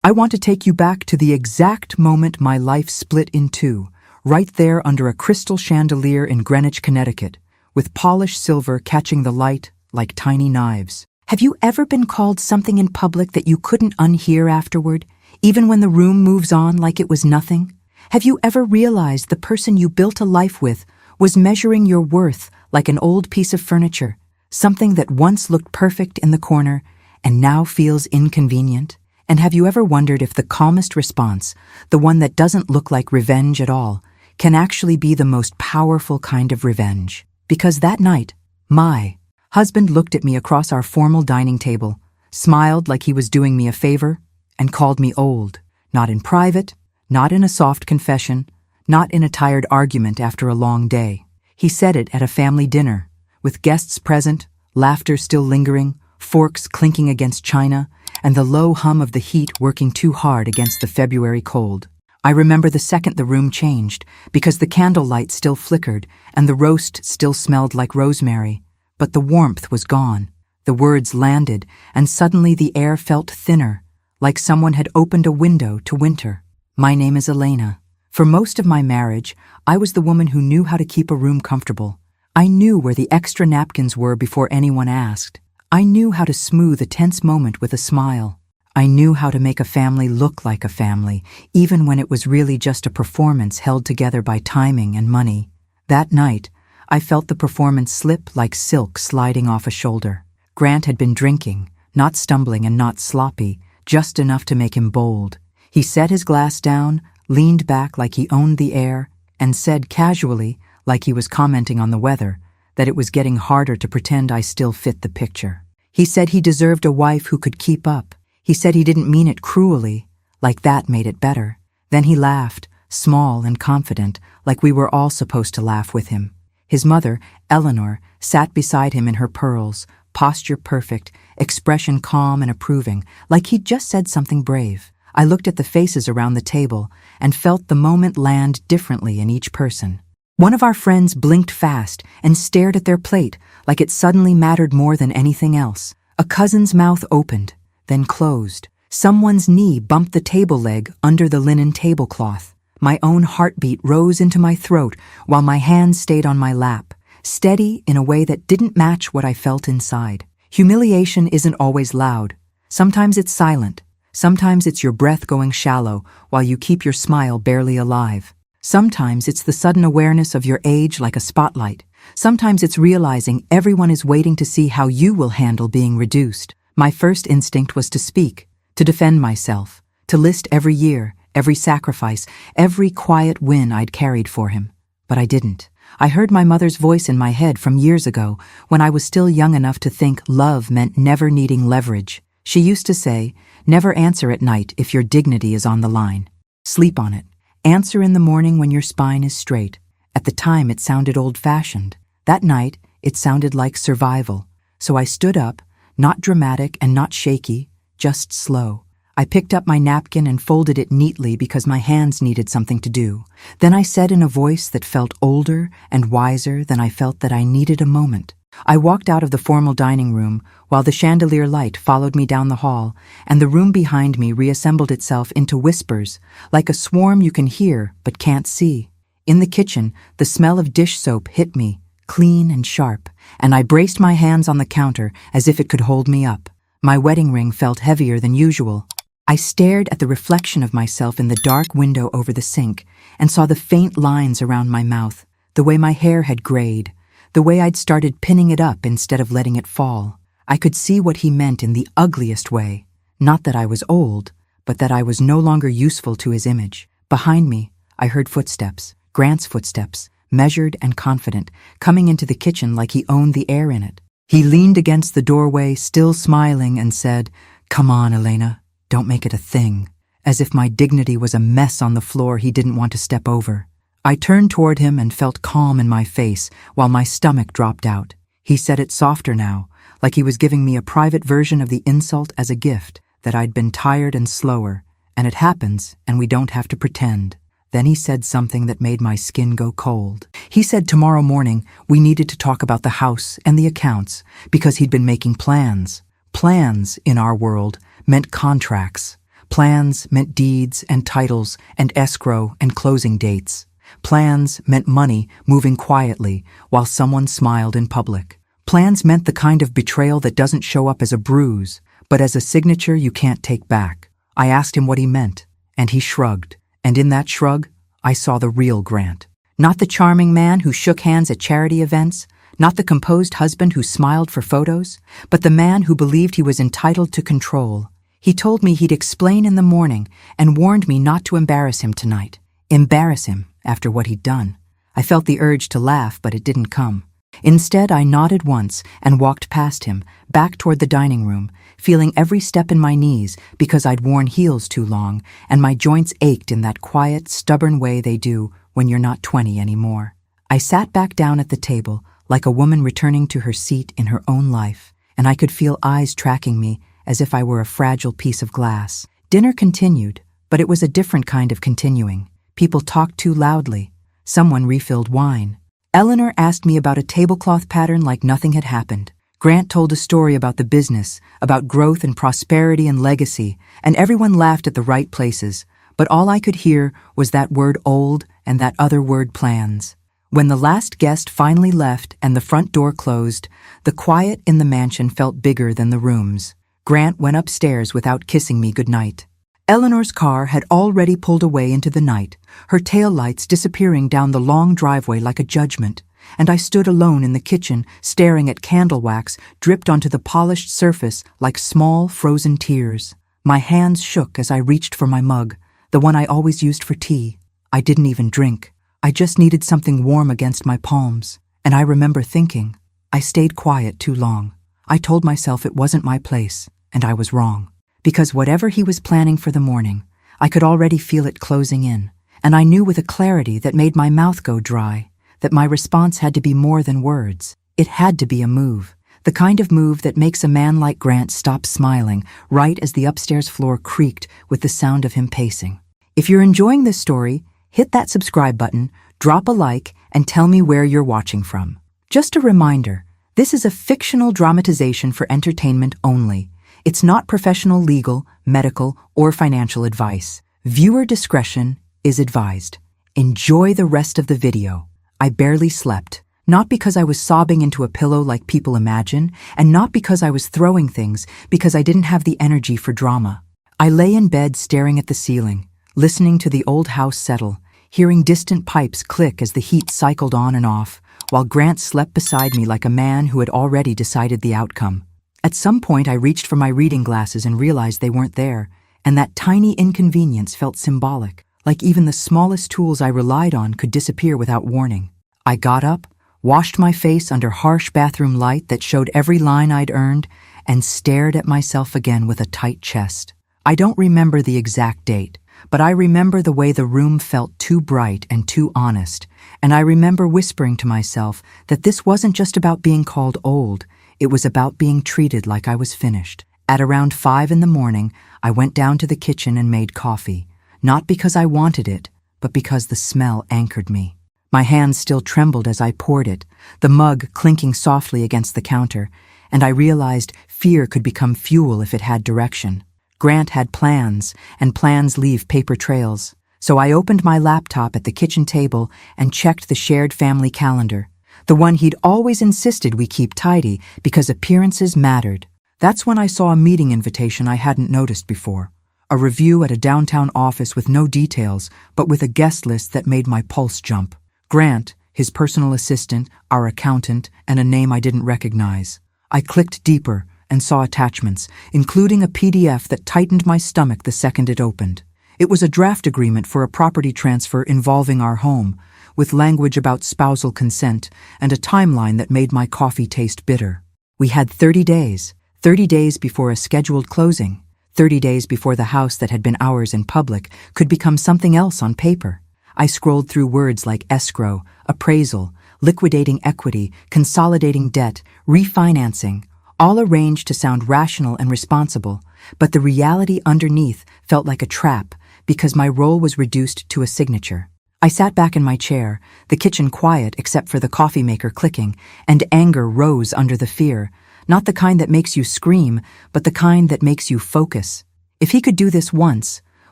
I want to take you back to the exact moment my life split in two, right there under a crystal chandelier in Greenwich, Connecticut, with polished silver catching the light like tiny knives. Have you ever been called something in public that you couldn't unhear afterward, even when the room moves on like it was nothing? Have you ever realized the person you built a life with was measuring your worth like an old piece of furniture, something that once looked perfect in the corner and now feels inconvenient? And have you ever wondered if the calmest response, the one that doesn't look like revenge at all, can actually be the most powerful kind of revenge? Because that night, my husband looked at me across our formal dining table, smiled like he was doing me a favor, and called me old. Not in private, not in a soft confession, not in a tired argument after a long day. He said it at a family dinner, with guests present, laughter still lingering, forks clinking against china, and the low hum of the heat working too hard against the February cold. I remember the second the room changed, because the candlelight still flickered and the roast still smelled like rosemary, but the warmth was gone. The words landed, and suddenly the air felt thinner, like someone had opened a window to winter. My name is Elena. For most of my marriage, I was the woman who knew how to keep a room comfortable. I knew where the extra napkins were before anyone asked. I knew how to smooth a tense moment with a smile. I knew how to make a family look like a family, even when it was really just a performance held together by timing and money. That night, I felt the performance slip like silk sliding off a shoulder. Grant had been drinking, not stumbling and not sloppy, just enough to make him bold. He set his glass down, leaned back like he owned the air, and said casually, like he was commenting on the weather, that it was getting harder to pretend I still fit the picture. He said he deserved a wife who could keep up. He said he didn't mean it cruelly, like that made it better. Then he laughed, small and confident, like we were all supposed to laugh with him. His mother, Eleanor, sat beside him in her pearls, posture perfect, expression calm and approving, like he'd just said something brave. I looked at the faces around the table and felt the moment land differently in each person. One of our friends blinked fast and stared at their plate like it suddenly mattered more than anything else. A cousin's mouth opened, then closed. Someone's knee bumped the table leg under the linen tablecloth. My own heartbeat rose into my throat while my hands stayed on my lap, steady in a way that didn't match what I felt inside. Humiliation isn't always loud. Sometimes it's silent. Sometimes it's your breath going shallow while you keep your smile barely alive. Sometimes it's the sudden awareness of your age like a spotlight. Sometimes it's realizing everyone is waiting to see how you will handle being reduced. My first instinct was to speak, to defend myself, to list every year, every sacrifice, every quiet win I'd carried for him. But I didn't. I heard my mother's voice in my head from years ago when I was still young enough to think love meant never needing leverage. She used to say, never answer at night if your dignity is on the line. Sleep on it. Answer in the morning when your spine is straight. At the time, it sounded old-fashioned. That night, it sounded like survival. So I stood up, not dramatic and not shaky, just slow. I picked up my napkin and folded it neatly because my hands needed something to do. Then I said in a voice that felt older and wiser than I felt that I needed a moment. I walked out of the formal dining room while the chandelier light followed me down the hall, and the room behind me reassembled itself into whispers, like a swarm you can hear but can't see. In the kitchen, the smell of dish soap hit me, clean and sharp, and I braced my hands on the counter as if it could hold me up. My wedding ring felt heavier than usual. I stared at the reflection of myself in the dark window over the sink and saw the faint lines around my mouth, the way my hair had grayed, the way I'd started pinning it up instead of letting it fall. I could see what he meant in the ugliest way. Not that I was old, but that I was no longer useful to his image. Behind me, I heard footsteps, Grant's footsteps, measured and confident, coming into the kitchen like he owned the air in it. He leaned against the doorway, still smiling, and said, "Come on, Elena, don't make it a thing," as if my dignity was a mess on the floor he didn't want to step over. I turned toward him and felt calm in my face while my stomach dropped out. He said it softer now, like he was giving me a private version of the insult as a gift, that I'd been tired and slower, and it happens and we don't have to pretend. Then he said something that made my skin go cold. He said tomorrow morning we needed to talk about the house and the accounts because he'd been making plans. Plans, in our world, meant contracts. Plans meant deeds and titles and escrow and closing dates. Plans meant money moving quietly while someone smiled in public. Plans meant the kind of betrayal that doesn't show up as a bruise, but as a signature you can't take back. I asked him what he meant, and he shrugged. And in that shrug, I saw the real Grant. Not the charming man who shook hands at charity events, not the composed husband who smiled for photos, but the man who believed he was entitled to control. He told me he'd explain in the morning and warned me not to embarrass him tonight. Embarrass him after what he'd done. I felt the urge to laugh, but it didn't come. Instead, I nodded once and walked past him, back toward the dining room, feeling every step in my knees because I'd worn heels too long and my joints ached in that quiet, stubborn way they do when you're not 20 anymore. I sat back down at the table like a woman returning to her seat in her own life, and I could feel eyes tracking me as if I were a fragile piece of glass. Dinner continued, but it was a different kind of continuing. People talked too loudly. Someone refilled wine. Eleanor asked me about a tablecloth pattern like nothing had happened. Grant told a story about the business, about growth and prosperity and legacy, and everyone laughed at the right places, but all I could hear was that word old and that other word plans. When the last guest finally left and the front door closed, the quiet in the mansion felt bigger than the rooms. Grant went upstairs without kissing me goodnight. Eleanor's car had already pulled away into the night, her taillights disappearing down the long driveway like a judgment, and I stood alone in the kitchen, staring at candle wax dripped onto the polished surface like small, frozen tears. My hands shook as I reached for my mug, the one I always used for tea. I didn't even drink. I just needed something warm against my palms, and I remember thinking, I stayed quiet too long. I told myself it wasn't my place, and I was wrong. Because whatever he was planning for the morning, I could already feel it closing in, and I knew with a clarity that made my mouth go dry that my response had to be more than words. It had to be a move, the kind of move that makes a man like Grant stop smiling right as the upstairs floor creaked with the sound of him pacing. If you're enjoying this story, hit that subscribe button, drop a like, and tell me where you're watching from. Just a reminder, this is a fictional dramatization for entertainment only. It's not professional legal, medical, or financial advice. Viewer discretion is advised. Enjoy the rest of the video. I barely slept, not because I was sobbing into a pillow like people imagine, and not because I was throwing things, because I didn't have the energy for drama. I lay in bed staring at the ceiling, listening to the old house settle, hearing distant pipes click as the heat cycled on and off, while Grant slept beside me like a man who had already decided the outcome. At some point, I reached for my reading glasses and realized they weren't there, and that tiny inconvenience felt symbolic, like even the smallest tools I relied on could disappear without warning. I got up, washed my face under harsh bathroom light that showed every line I'd earned, and stared at myself again with a tight chest. I don't remember the exact date, but I remember the way the room felt too bright and too honest, and I remember whispering to myself that this wasn't just about being called old. It was about being treated like I was finished. At around 5 in the morning, I went down to the kitchen and made coffee, not because I wanted it, but because the smell anchored me. My hands still trembled as I poured it, the mug clinking softly against the counter, and I realized fear could become fuel if it had direction. Grant had plans, and plans leave paper trails. So I opened my laptop at the kitchen table and checked the shared family calendar, the one he'd always insisted we keep tidy because appearances mattered. That's when I saw a meeting invitation I hadn't noticed before. A review at a downtown office with no details, but with a guest list that made my pulse jump. Grant, his personal assistant, our accountant, and a name I didn't recognize. I clicked deeper and saw attachments, including a PDF that tightened my stomach the second it opened. It was a draft agreement for a property transfer involving our home, with language about spousal consent and a timeline that made my coffee taste bitter. We had 30 days before a scheduled closing, 30 days before the house that had been ours in public could become something else on paper. I scrolled through words like escrow, appraisal, liquidating equity, consolidating debt, refinancing, all arranged to sound rational and responsible, but the reality underneath felt like a trap because my role was reduced to a signature. I sat back in my chair, the kitchen quiet except for the coffee maker clicking, and anger rose under the fear, not the kind that makes you scream, but the kind that makes you focus. If he could do this once,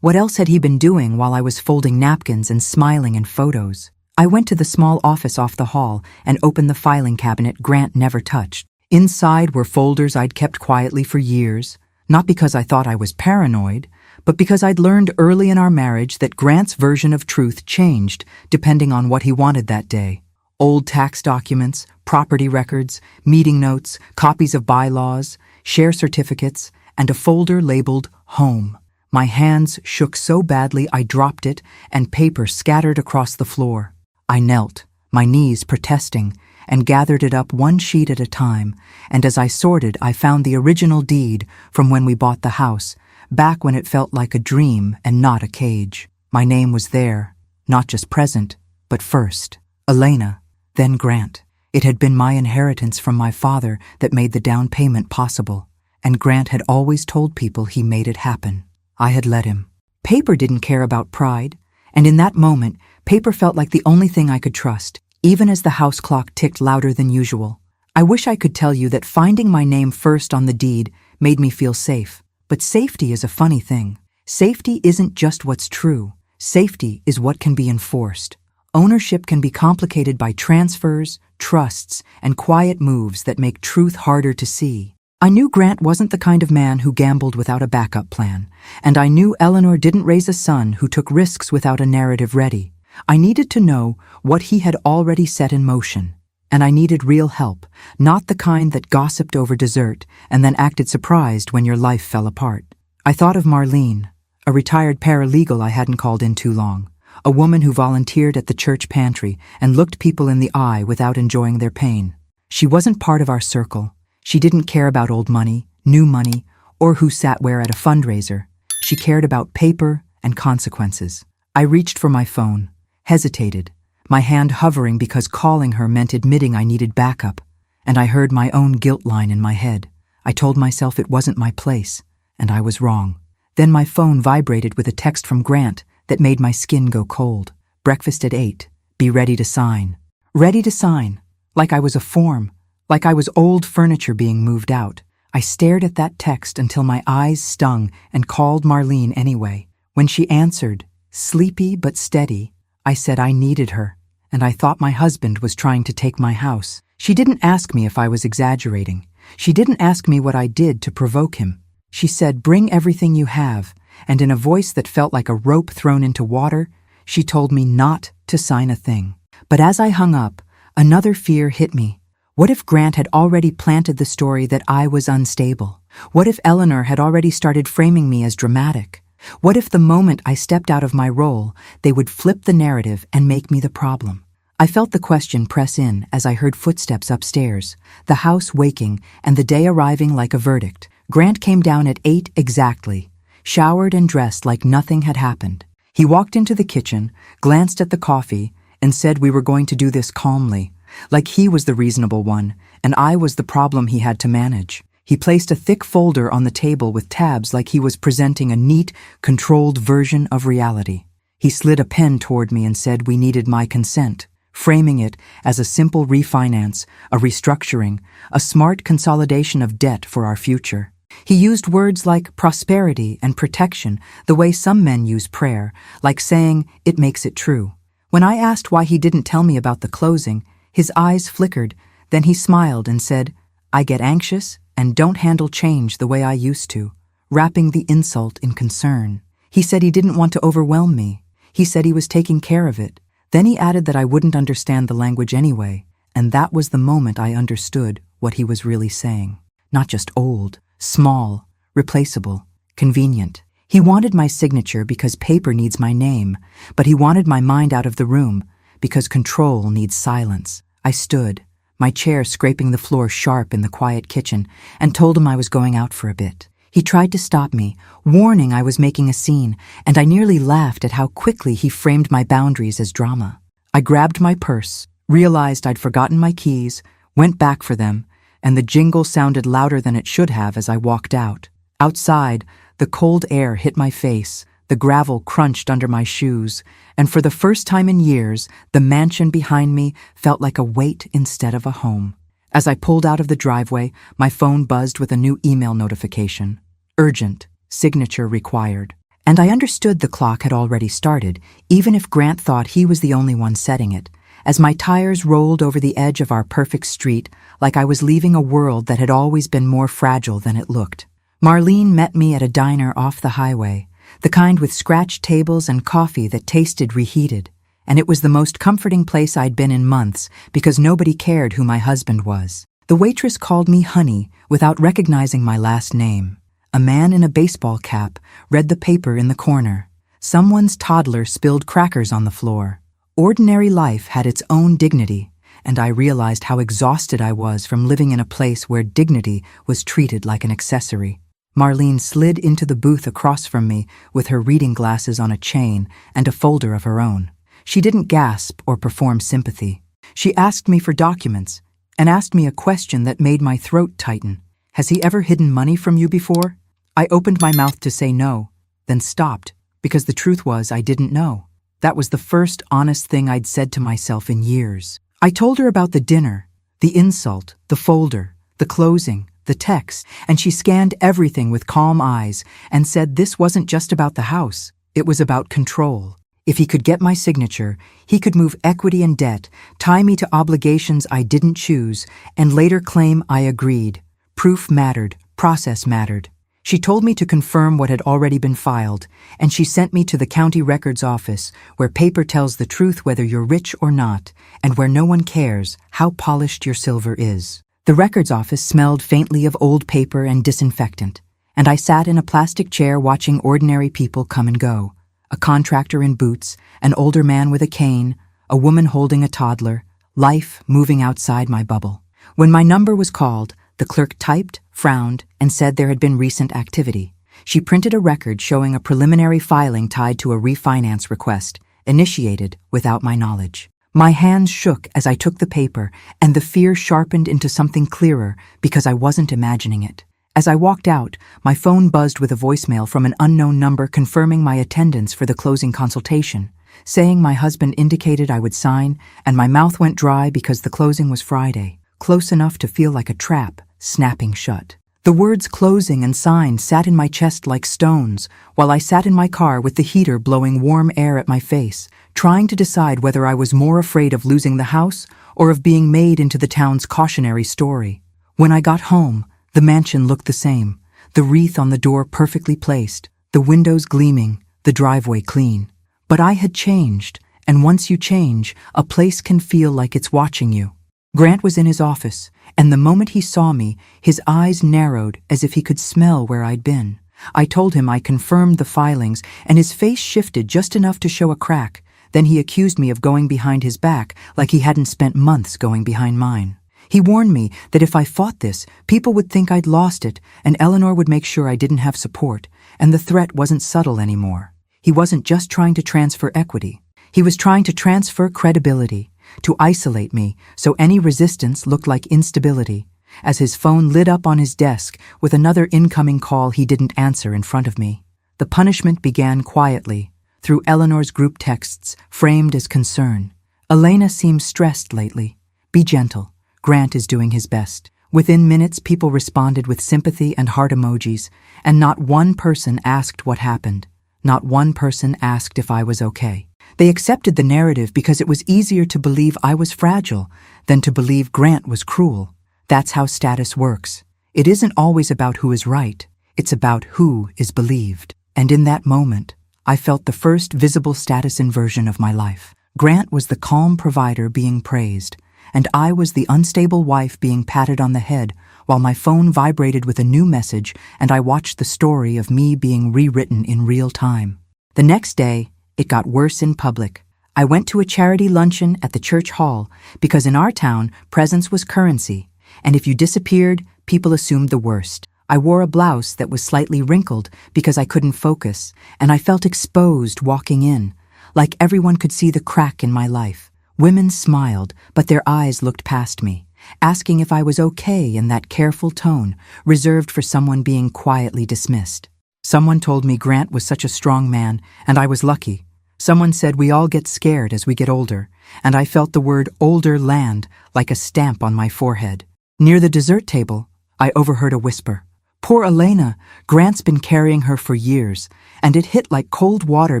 what else had he been doing while I was folding napkins and smiling in photos? I went to the small office off the hall and opened the filing cabinet Grant never touched. Inside were folders I'd kept quietly for years, not because I thought I was paranoid, but because I'd learned early in our marriage that Grant's version of truth changed depending on what he wanted that day. Old tax documents, property records, meeting notes, copies of bylaws, share certificates, and a folder labeled Home. My hands shook so badly I dropped it, and paper scattered across the floor. I knelt, my knees protesting, and gathered it up one sheet at a time, and as I sorted I found the original deed from when we bought the house, back when it felt like a dream and not a cage. My name was there, not just present, but first. Elena, then Grant. It had been my inheritance from my father that made the down payment possible, and Grant had always told people he made it happen. I had let him. Paper didn't care about pride, and in that moment, paper felt like the only thing I could trust, even as the house clock ticked louder than usual. I wish I could tell you that finding my name first on the deed made me feel safe, but safety is a funny thing. Safety isn't just what's true. Safety is what can be enforced. Ownership can be complicated by transfers, trusts, and quiet moves that make truth harder to see. I knew Grant wasn't the kind of man who gambled without a backup plan, and I knew Eleanor didn't raise a son who took risks without a narrative ready. I needed to know what he had already set in motion, and I needed real help, not the kind that gossiped over dessert and then acted surprised when your life fell apart. I thought of Marlene, a retired paralegal I hadn't called in too long, a woman who volunteered at the church pantry and looked people in the eye without enjoying their pain. She wasn't part of our circle. She didn't care about old money, new money, or who sat where at a fundraiser. She cared about paper and consequences. I reached for my phone, hesitated, my hand hovering because calling her meant admitting I needed backup, and I heard my own guilt line in my head. I told myself it wasn't my place, and I was wrong. Then my phone vibrated with a text from Grant that made my skin go cold. Breakfast at 8. Be ready to sign. Ready to sign. Like I was a form. Like I was old furniture being moved out. I stared at that text until my eyes stung and called Marlene anyway. When she answered, sleepy but steady, I said I needed her, and I thought my husband was trying to take my house. She didn't ask me if I was exaggerating. She didn't ask me what I did to provoke him. She said, bring everything you have, and in a voice that felt like a rope thrown into water, she told me not to sign a thing. But as I hung up, another fear hit me. What if Grant had already planted the story that I was unstable? What if Eleanor had already started framing me as dramatic? What if the moment I stepped out of my role, they would flip the narrative and make me the problem? I felt the question press in as I heard footsteps upstairs, the house waking and the day arriving like a verdict. Grant came down at 8 exactly, showered and dressed like nothing had happened. He walked into the kitchen, glanced at the coffee, and said we were going to do this calmly, like he was the reasonable one, and I was the problem he had to manage. He placed a thick folder on the table with tabs like he was presenting a neat, controlled version of reality. He slid a pen toward me and said we needed my consent, framing it as a simple refinance, a restructuring, a smart consolidation of debt for our future. He used words like prosperity and protection the way some men use prayer, like saying, it makes it true. When I asked why he didn't tell me about the closing, his eyes flickered, then he smiled and said, I get anxious and don't handle change the way I used to, wrapping the insult in concern. He said he didn't want to overwhelm me. He said he was taking care of it. Then he added that I wouldn't understand the language anyway, and that was the moment I understood what he was really saying. Not just old, small, replaceable, convenient. He wanted my signature because paper needs my name, but he wanted my mind out of the room because control needs silence. I stood, my chair scraping the floor sharp in the quiet kitchen, and told him I was going out for a bit. He tried to stop me, warning I was making a scene, and I nearly laughed at how quickly he framed my boundaries as drama. I grabbed my purse, realized I'd forgotten my keys, went back for them, and the jingle sounded louder than it should have as I walked out. Outside, the cold air hit my face, the gravel crunched under my shoes, and for the first time in years, the mansion behind me felt like a weight instead of a home. As I pulled out of the driveway, my phone buzzed with a new email notification. Urgent. signature required. And I understood the clock had already started, even if Grant thought he was the only one setting it, as my tires rolled over the edge of our perfect street like I was leaving a world that had always been more fragile than it looked. Marlene met me at a diner off the highway, the kind with scratched tables and coffee that tasted reheated, and it was the most comforting place I'd been in months because nobody cared who my husband was. The waitress called me honey without recognizing my last name. A man in a baseball cap read the paper in the corner. Someone's toddler spilled crackers on the floor. Ordinary life had its own dignity, and I realized how exhausted I was from living in a place where dignity was treated like an accessory. Marlene slid into the booth across from me with her reading glasses on a chain and a folder of her own. She didn't gasp or perform sympathy. She asked me for documents and asked me a question that made my throat tighten. "Has he ever hidden money from you before?" I opened my mouth to say no, then stopped, because the truth was I didn't know. That was the first honest thing I'd said to myself in years. I told her about the dinner, the insult, the folder, the closing, the text, and she scanned everything with calm eyes and said this wasn't just about the house, it was about control. If he could get my signature, he could move equity and debt, tie me to obligations I didn't choose, and later claim I agreed. Proof mattered, process mattered. She told me to confirm what had already been filed, and she sent me to the county records office, where paper tells the truth whether you're rich or not, and where no one cares how polished your silver is. The records office smelled faintly of old paper and disinfectant, and I sat in a plastic chair watching ordinary people come and go. A contractor in boots, an older man with a cane, a woman holding a toddler, life moving outside my bubble. When my number was called, the clerk typed, frowned, and said there had been recent activity. She printed a record showing a preliminary filing tied to a refinance request, initiated without my knowledge. My hands shook as I took the paper, and the fear sharpened into something clearer because I wasn't imagining it. As I walked out, my phone buzzed with a voicemail from an unknown number confirming my attendance for the closing consultation, saying my husband indicated I would sign, and my mouth went dry because the closing was Friday, close enough to feel like a trap, snapping shut. The words closing and sign sat in my chest like stones, while I sat in my car with the heater blowing warm air at my face, trying to decide whether I was more afraid of losing the house or of being made into the town's cautionary story. When I got home, the mansion looked the same, the wreath on the door perfectly placed, the windows gleaming, the driveway clean. But I had changed, and once you change, a place can feel like it's watching you. Grant was in his office, and the moment he saw me, his eyes narrowed as if he could smell where I'd been. I told him I confirmed the filings, and his face shifted just enough to show a crack. Then he accused me of going behind his back like he hadn't spent months going behind mine. He warned me that if I fought this, people would think I'd lost it, and Eleanor would make sure I didn't have support, and the threat wasn't subtle anymore. He wasn't just trying to transfer equity. He was trying to transfer credibility, to isolate me so any resistance looked like instability. As his phone lit up on his desk with another incoming call he didn't answer in front of me, the punishment began quietly, through Eleanor's group texts framed as concern. "Elena seems stressed lately. Be gentle. Grant is doing his best." Within minutes, people responded with sympathy and heart emojis, and not one person asked what happened. Not one person asked if I was okay. They accepted the narrative because it was easier to believe I was fragile than to believe Grant was cruel. That's how status works. It isn't always about who is right. It's about who is believed. And in that moment, I felt the first visible status inversion of my life. Grant was the calm provider being praised, and I was the unstable wife being patted on the head while my phone vibrated with a new message and I watched the story of me being rewritten in real time. The next day, it got worse in public. I went to a charity luncheon at the church hall because in our town, presence was currency, and if you disappeared, people assumed the worst. I wore a blouse that was slightly wrinkled because I couldn't focus, and I felt exposed walking in, like everyone could see the crack in my life. Women smiled, but their eyes looked past me, asking if I was okay in that careful tone, reserved for someone being quietly dismissed. Someone told me Grant was such a strong man, and I was lucky. Someone said we all get scared as we get older, and I felt the word older land like a stamp on my forehead. Near the dessert table, I overheard a whisper. Poor Elena, Grant's been carrying her for years, and it hit like cold water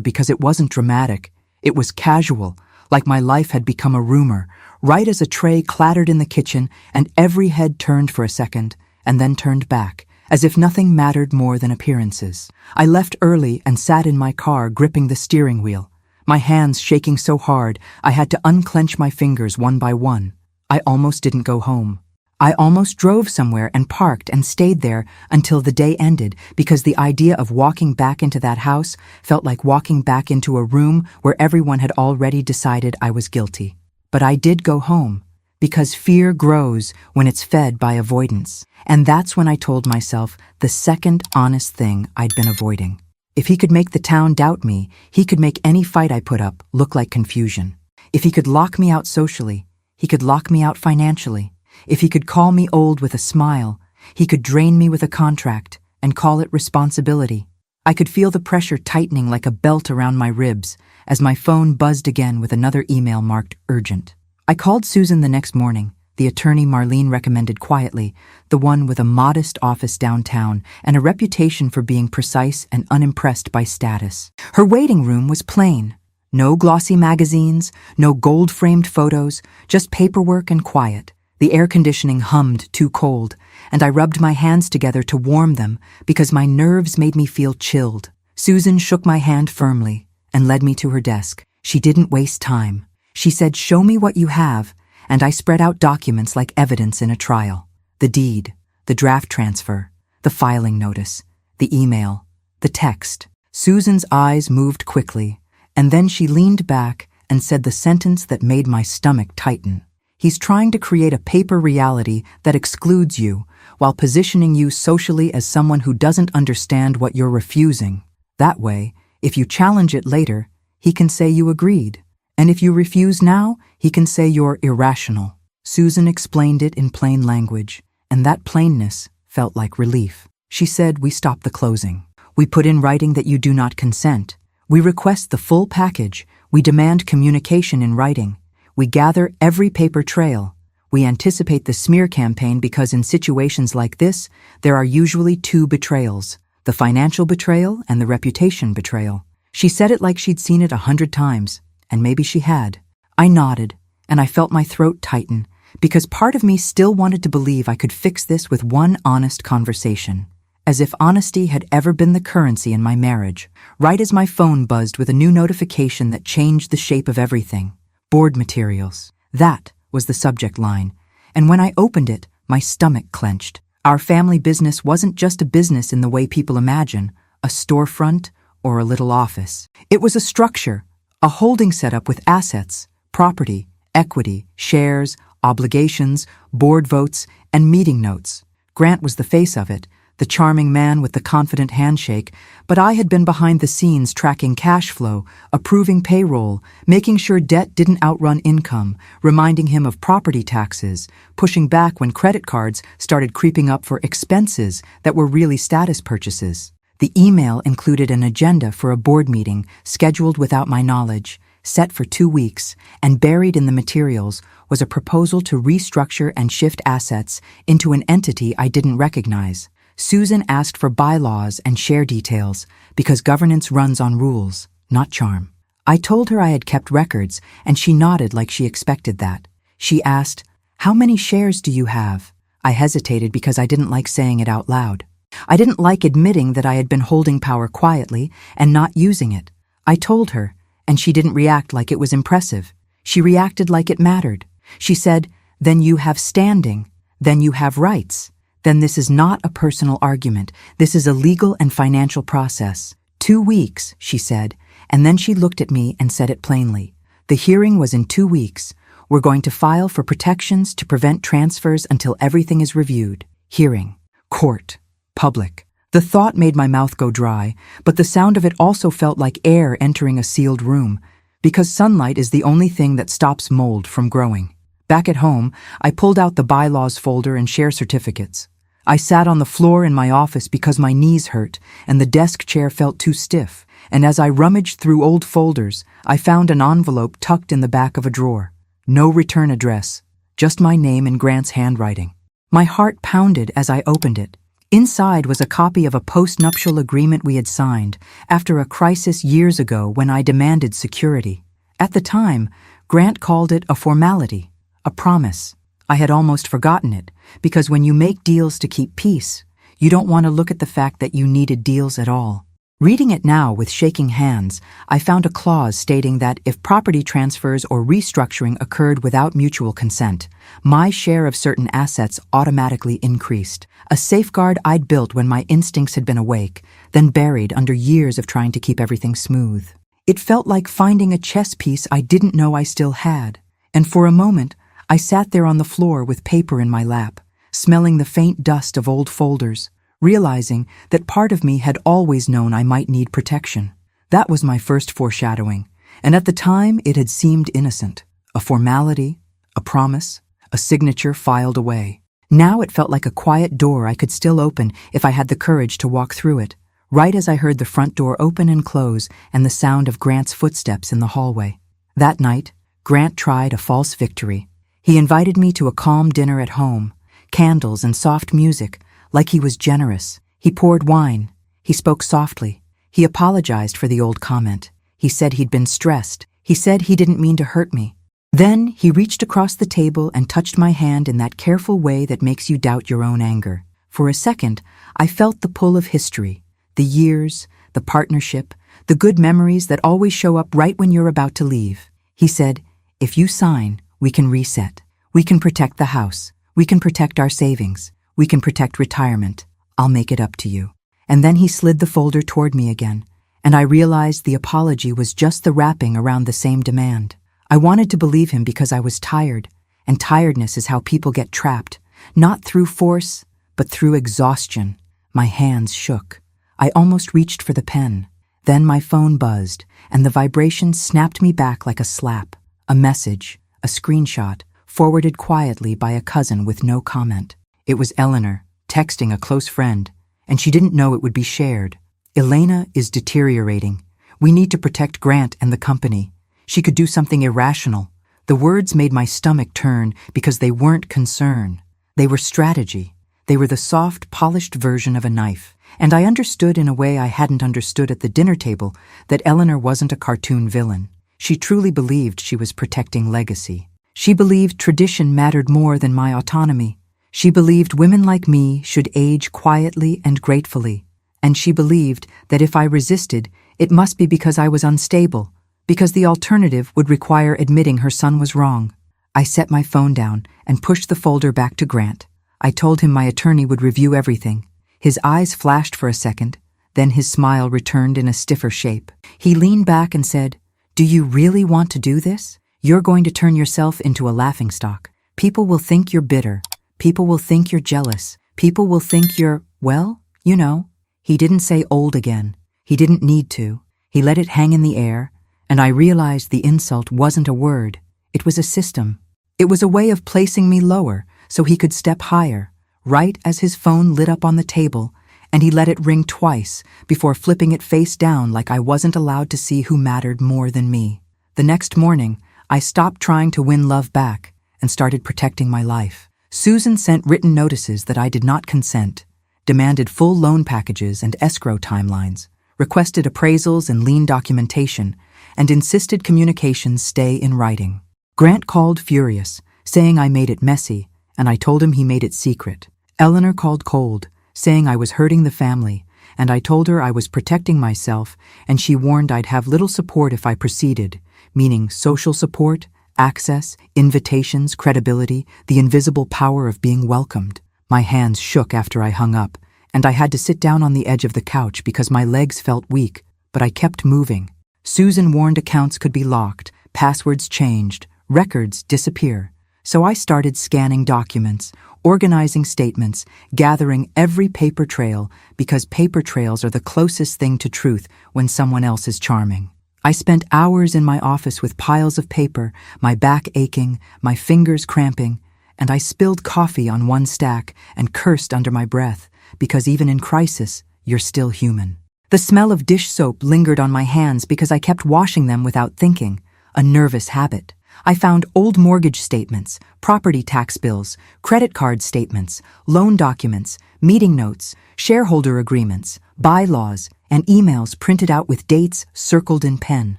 because it wasn't dramatic. It was casual, like my life had become a rumor, right as a tray clattered in the kitchen and every head turned for a second, and then turned back, as if nothing mattered more than appearances. I left early and sat in my car gripping the steering wheel, my hands shaking so hard I had to unclench my fingers one by one. I almost didn't go home. I almost drove somewhere and parked and stayed there until the day ended because the idea of walking back into that house felt like walking back into a room where everyone had already decided I was guilty. But I did go home because fear grows when it's fed by avoidance. And that's when I told myself the second honest thing I'd been avoiding. If he could make the town doubt me, he could make any fight I put up look like confusion. If he could lock me out socially, he could lock me out financially. If he could call me old with a smile, he could drain me with a contract and call it responsibility. I could feel the pressure tightening like a belt around my ribs as my phone buzzed again with another email marked urgent. I called Susan the next morning, the attorney Marlene recommended quietly, the one with a modest office downtown and a reputation for being precise and unimpressed by status. Her waiting room was plain. No glossy magazines, no gold-framed photos, just paperwork and quiet. The air conditioning hummed too cold, and I rubbed my hands together to warm them because my nerves made me feel chilled. Susan shook my hand firmly and led me to her desk. She didn't waste time. She said, "Show me what you have," and I spread out documents like evidence in a trial. The deed, the draft transfer, the filing notice, the email, the text. Susan's eyes moved quickly, and then she leaned back and said the sentence that made my stomach tighten. He's trying to create a paper reality that excludes you while positioning you socially as someone who doesn't understand what you're refusing. That way, if you challenge it later, he can say you agreed. And if you refuse now, he can say you're irrational. Susan explained it in plain language, and that plainness felt like relief. She said, "We stop the closing. We put in writing that you do not consent. We request the full package. We demand communication in writing. We gather every paper trail. We anticipate the smear campaign because in situations like this, there are usually two betrayals, the financial betrayal and the reputation betrayal." She said it like she'd seen it 100 times, and maybe she had. I nodded, and I felt my throat tighten, because part of me still wanted to believe I could fix this with one honest conversation, as if honesty had ever been the currency in my marriage. Right as my phone buzzed with a new notification that changed the shape of everything. Board materials. That was the subject line, and when I opened it, my stomach clenched. Our family business wasn't just a business in the way people imagine, a storefront or a little office. It was a structure, a holding setup with assets, property, equity, shares, obligations, board votes, and meeting notes. Grant was the face of it, the charming man with the confident handshake, but I had been behind the scenes tracking cash flow, approving payroll, making sure debt didn't outrun income, reminding him of property taxes, pushing back when credit cards started creeping up for expenses that were really status purchases. The email included an agenda for a board meeting scheduled without my knowledge, set for 2 weeks, and buried in the materials was a proposal to restructure and shift assets into an entity I didn't recognize. Susan asked for bylaws and share details because governance runs on rules, not charm. I told her I had kept records, and she nodded like she expected that. She asked, "How many shares do you have?" I hesitated because I didn't like saying it out loud. I didn't like admitting that I had been holding power quietly and not using it. I told her, and she didn't react like it was impressive. She reacted like it mattered. She said, "Then you have standing. Then you have rights. Then this is not a personal argument. This is a legal and financial process." 2 weeks, she said, and then she looked at me and said it plainly. "The hearing was in 2 weeks. We're going to file for protections to prevent transfers until everything is reviewed." Hearing. Court. Public. The thought made my mouth go dry, but the sound of it also felt like air entering a sealed room, because sunlight is the only thing that stops mold from growing. Back at home, I pulled out the bylaws folder and share certificates. I sat on the floor in my office because my knees hurt and the desk chair felt too stiff, and as I rummaged through old folders, I found an envelope tucked in the back of a drawer. No return address, just my name in Grant's handwriting. My heart pounded as I opened it. Inside was a copy of a post-nuptial agreement we had signed after a crisis years ago when I demanded security. At the time, Grant called it a formality, a promise. I had almost forgotten it, because when you make deals to keep peace, you don't want to look at the fact that you needed deals at all. Reading it now with shaking hands, I found a clause stating that if property transfers or restructuring occurred without mutual consent, my share of certain assets automatically increased, a safeguard I'd built when my instincts had been awake, then buried under years of trying to keep everything smooth. It felt like finding a chess piece I didn't know I still had, and for a moment, I sat there on the floor with paper in my lap, smelling the faint dust of old folders, realizing that part of me had always known I might need protection. That was my first foreshadowing, and at the time it had seemed innocent. A formality, a promise, a signature filed away. Now it felt like a quiet door I could still open if I had the courage to walk through it, right as I heard the front door open and close and the sound of Grant's footsteps in the hallway. That night, Grant tried a false victory. He invited me to a calm dinner at home, candles and soft music, like he was generous. He poured wine. He spoke softly. He apologized for the old comment. He said he'd been stressed. He said he didn't mean to hurt me. Then he reached across the table and touched my hand in that careful way that makes you doubt your own anger. For a second, I felt the pull of history, the years, the partnership, the good memories that always show up right when you're about to leave. He said, "If you sign, we can reset. We can protect the house. We can protect our savings. We can protect retirement. I'll make it up to you." And then he slid the folder toward me again, and I realized the apology was just the wrapping around the same demand. I wanted to believe him because I was tired, and tiredness is how people get trapped, not through force, but through exhaustion. My hands shook. I almost reached for the pen. Then my phone buzzed, and the vibration snapped me back like a slap. A message, a screenshot, forwarded quietly by a cousin with no comment. It was Eleanor, texting a close friend, and she didn't know it would be shared. "Elena is deteriorating. We need to protect Grant and the company. She could do something irrational." The words made my stomach turn because they weren't concern. They were strategy. They were the soft, polished version of a knife. And I understood in a way I hadn't understood at the dinner table that Eleanor wasn't a cartoon villain. She truly believed she was protecting legacy. She believed tradition mattered more than my autonomy. She believed women like me should age quietly and gratefully. And she believed that if I resisted, it must be because I was unstable, because the alternative would require admitting her son was wrong. I set my phone down and pushed the folder back to Grant. I told him my attorney would review everything. His eyes flashed for a second, then his smile returned in a stiffer shape. He leaned back and said, "Do you really want to do this? You're going to turn yourself into a laughingstock. People will think you're bitter. People will think you're jealous. People will think you're, well, you know." He didn't say old again. He didn't need to. He let it hang in the air, and I realized the insult wasn't a word. It was a system. It was a way of placing me lower so he could step higher, right as his phone lit up on the table, and he let it ring twice before flipping it face down like I wasn't allowed to see who mattered more than me. The next morning, I stopped trying to win love back and started protecting my life. Susan sent written notices that I did not consent, demanded full loan packages and escrow timelines, requested appraisals and lien documentation, and insisted communications stay in writing. Grant called furious, saying I made it messy, and I told him he made it secret. Eleanor called cold, saying I was hurting the family, and I told her I was protecting myself, and she warned I'd have little support if I proceeded, meaning social support, access, invitations, credibility, the invisible power of being welcomed. My hands shook after I hung up, and I had to sit down on the edge of the couch because my legs felt weak, but I kept moving. Susan warned accounts could be locked, passwords changed, records disappear. So I started scanning documents, organizing statements, gathering every paper trail, because paper trails are the closest thing to truth when someone else is charming. I spent hours in my office with piles of paper, my back aching, my fingers cramping, and I spilled coffee on one stack and cursed under my breath, because even in crisis, you're still human. The smell of dish soap lingered on my hands because I kept washing them without thinking, a nervous habit. I found old mortgage statements, property tax bills, credit card statements, loan documents, meeting notes, shareholder agreements, bylaws, and emails printed out with dates circled in pen.